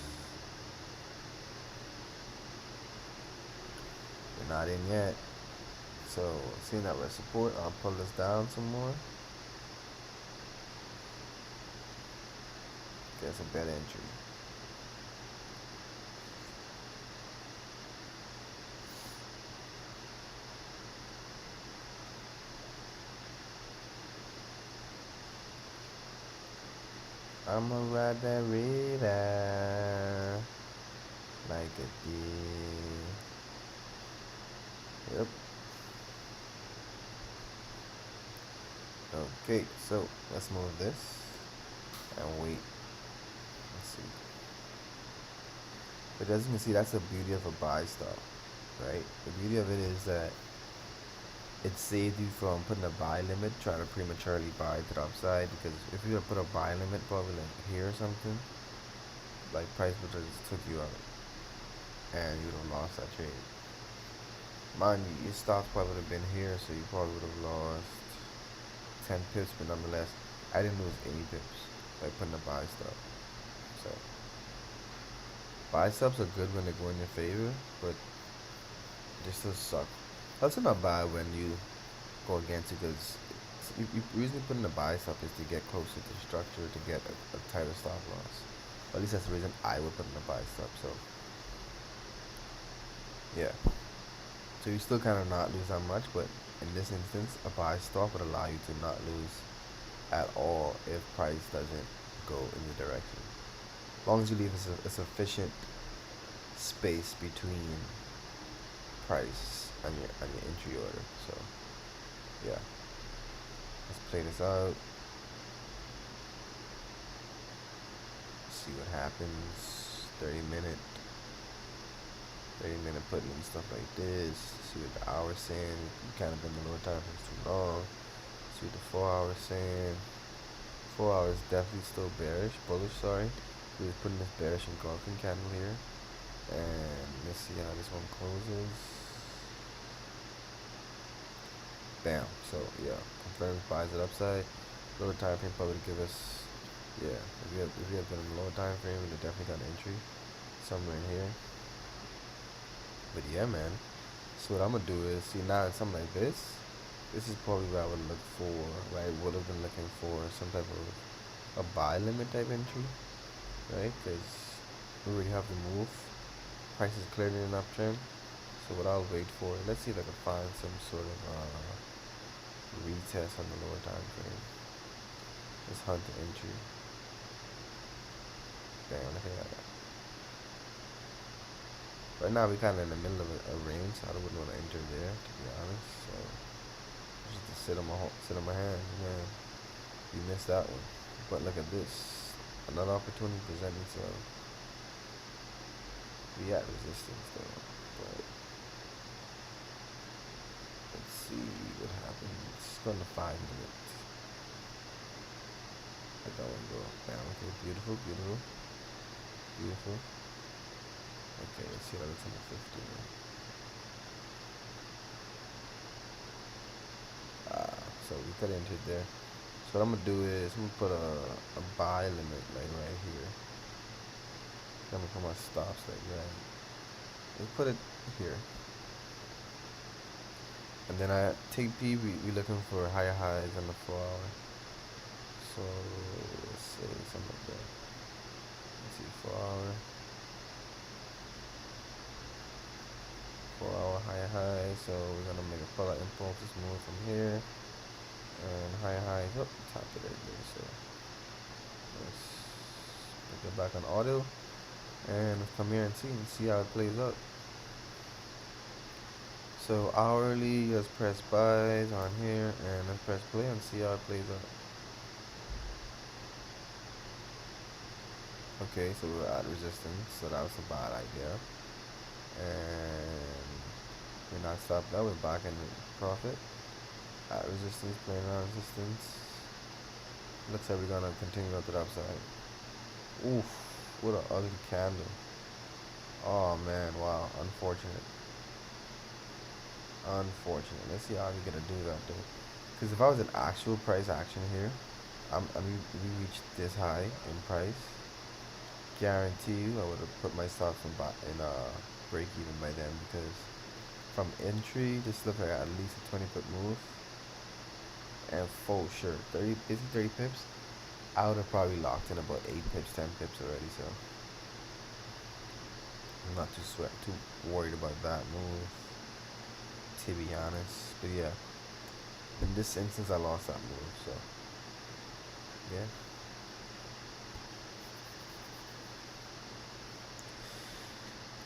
We're not in yet. So seeing that red support, I'll pull this down some more. That's a better entry. I'ma ride that river like a deer. Yep. Okay, so let's move this and wait. Let's see. But as you can see, that's the beauty of a buy stop, right? The beauty of it is that it saves you from putting a buy limit, trying to prematurely buy to the upside. Because if you were to put a buy limit, probably like here or something, like price would have just took you out, and you would have lost that trade. Mind you, your stop probably would have been here, so you probably would have lost 10 pips, but nonetheless, I didn't lose any pips by putting a buy stop. So buy stops are good when they go in your favor, but they still suck. Also not bad when you go against it because you usually putting a buy stop is to get closer to the structure to get a tighter stop loss. Or at least that's the reason I would put in a buy stop. So yeah. So you still kind of not lose that much, but in this instance, a buy stop would allow you to not lose at all if price doesn't go in the direction. As long as you leave a sufficient space between price and your entry order. So yeah, let's play this out. See what happens. 30-minute putting in stuff like this. See what the hour's saying. You kind of been the lower time for too long. See what the 4 hours saying. 4 hours definitely still bearish, bullish. Sorry, we're putting this bearish engulfing candle here, and let's see how this one closes. Bam. So yeah, confirms buys it upside. Lower time frame probably give us, yeah. If we have been in the lower time frame, we definitely got an entry somewhere in here. But yeah, man. So what I'm gonna do is see now in something like this. This is probably where I would look for. Where I would have been looking for some type of a buy limit type entry, right? Because we already have the move. Price is clearly in an uptrend. So what I'll wait for. Let's see if I can find some sort of retest on the lower time frame. Let's hunt the entry. Damn, look at that. Right now we kind of in the middle of a range, so I wouldn't want to enter there, to be honest. So just to sit on my hands, man. You missed that one. But look at this, another opportunity presenting itself. We at resistance though, but let's see what happens. It's going to 5 minutes. Let that one go down. Okay, beautiful, beautiful, beautiful. Okay, let's see how it looks on the 15. So we could enter there. So what I'm gonna do is I'm gonna put a buy limit like right here. I'm gonna put my stops like that. We put it here. And then I take P, we looking for higher highs on the 4 hour. So let's say something like that. Let's see, 4 hour. 4 hour higher high. So we're gonna make a pull out impulse, just move from here. And higher highs up, top it right there. So let's put it back on auto. And let's come here and see how it plays out. So hourly, let's press buys on here and let's press play and see how it plays out. Okay, so we're at resistance, so that was a bad idea. And we're not stopped that, we're back in profit. At resistance, playing around resistance. Looks like we're gonna continue up to the upside. Oof, what an ugly candle. Oh man, wow, unfortunate. Unfortunate. Let's see how we're gonna do that though. Because if I was an actual price action here, I mean, we reached this high in price. Guarantee you, I would have put my stops in break even by then. Because from entry, this looks like at least a 20 pip move, and for sure, 30 pips. I would have probably locked in about 8 pips, 10 pips already. So I'm not too worried about that move, to be honest. But yeah, in this instance, I lost that move. So yeah.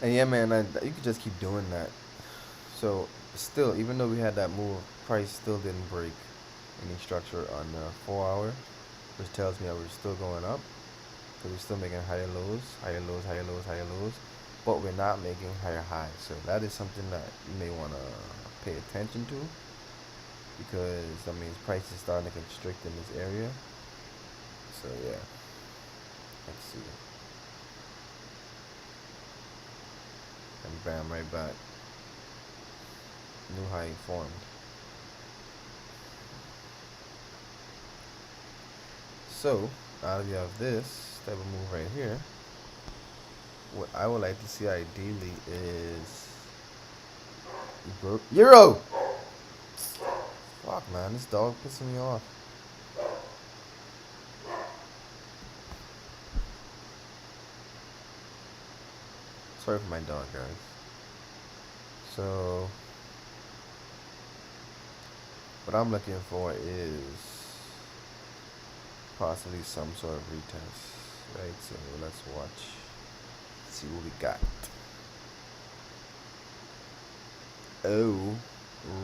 And yeah, man, you could just keep doing that. So still, even though we had that move, price still didn't break any structure on the 4 hour, which tells me that we're still going up because we're still making higher lows, higher lows, higher lows, higher lows, but we're not making higher highs. So that is something that you may want to pay attention to, because that means price is starting to constrict in this area. So yeah, let's see. And bam, right back. New high formed. So now that we have this type of move right here, what I would like to see ideally is Euro. Fuck, man, this dog pissing me off. Sorry for my dog, guys. So what I'm looking for is possibly some sort of retest, right? So let's watch, see what we got. Oh,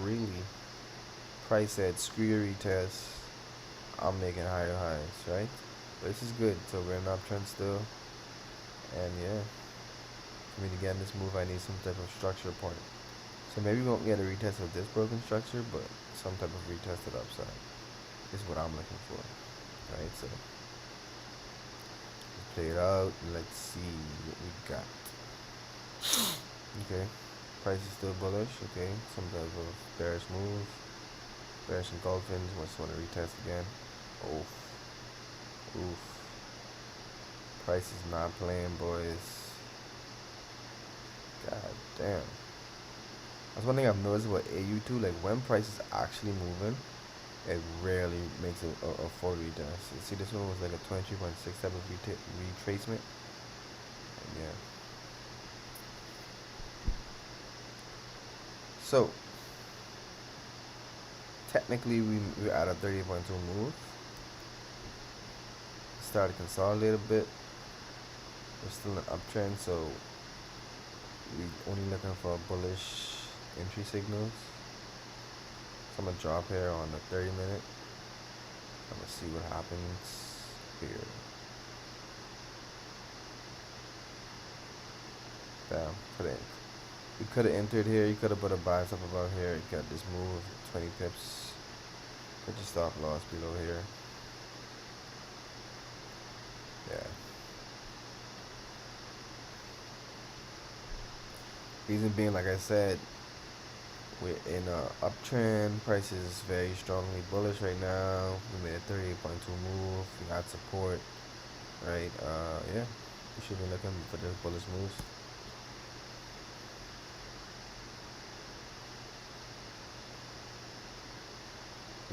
really? Price said screw your retest, I'm making higher highs, right? But this is good. So we're in uptrend still, and yeah, for me to get in this move, I need some type of structure point. So maybe we won't get a retest of this broken structure, but some type of retested upside is what I'm looking for, right? So let's play it out and let's see what we got. Okay, price is still bullish. Okay, some type of bearish move, bearish engulfings. Just want to retest again. Oof, oof. Price is not playing, boys. God damn. That's one thing I've noticed about AU2, like when price is actually moving, it rarely makes a full retest. You see, this one was like a 23.6 type of retracement. And yeah. So, technically we're at a 30.2 move. Started to consolidate a bit. We're still in an uptrend, so We only looking for bullish entry signals. So I'm gonna drop here on the 30 minute. I'm gonna see what happens here. Bam, put it. You could have entered here. You could have put a buy up about here. You got this move, 20 pips. Put your stop loss below here. Yeah. Reason being, like I said, we're in a uptrend. Price is very strongly bullish right now. We made a 38.2 move. We got support, right? Yeah, we should be looking for those bullish moves.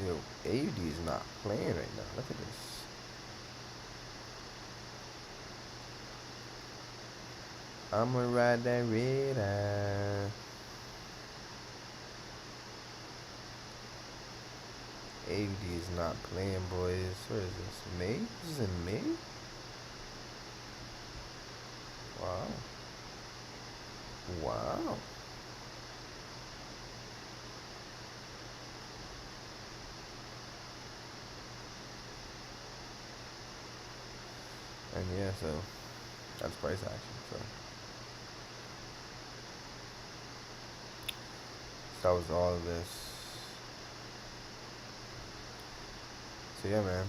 Yo, AUD is not playing right now. Look at this. I'ma ride that red eye. AUD is not playing, boys. Where is this? May? This is in May? Wow. Wow. And yeah, so that's price action. So that was all of this. So yeah, man.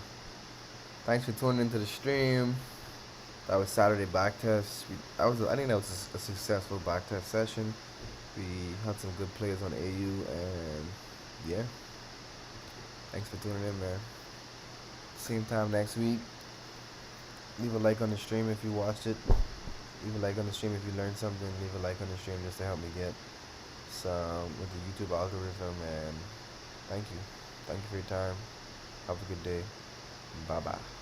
Thanks for tuning into the stream. That was Saturday backtest. I think that was a successful backtest session. We had some good players on AU, and yeah. Thanks for tuning in, man. Same time next week. Leave a like on the stream if you watched it. Leave a like on the stream if you learned something. Leave a like on the stream just to help me get some with the YouTube algorithm. And thank you. Thank you for your time. Have a good day. Bye bye.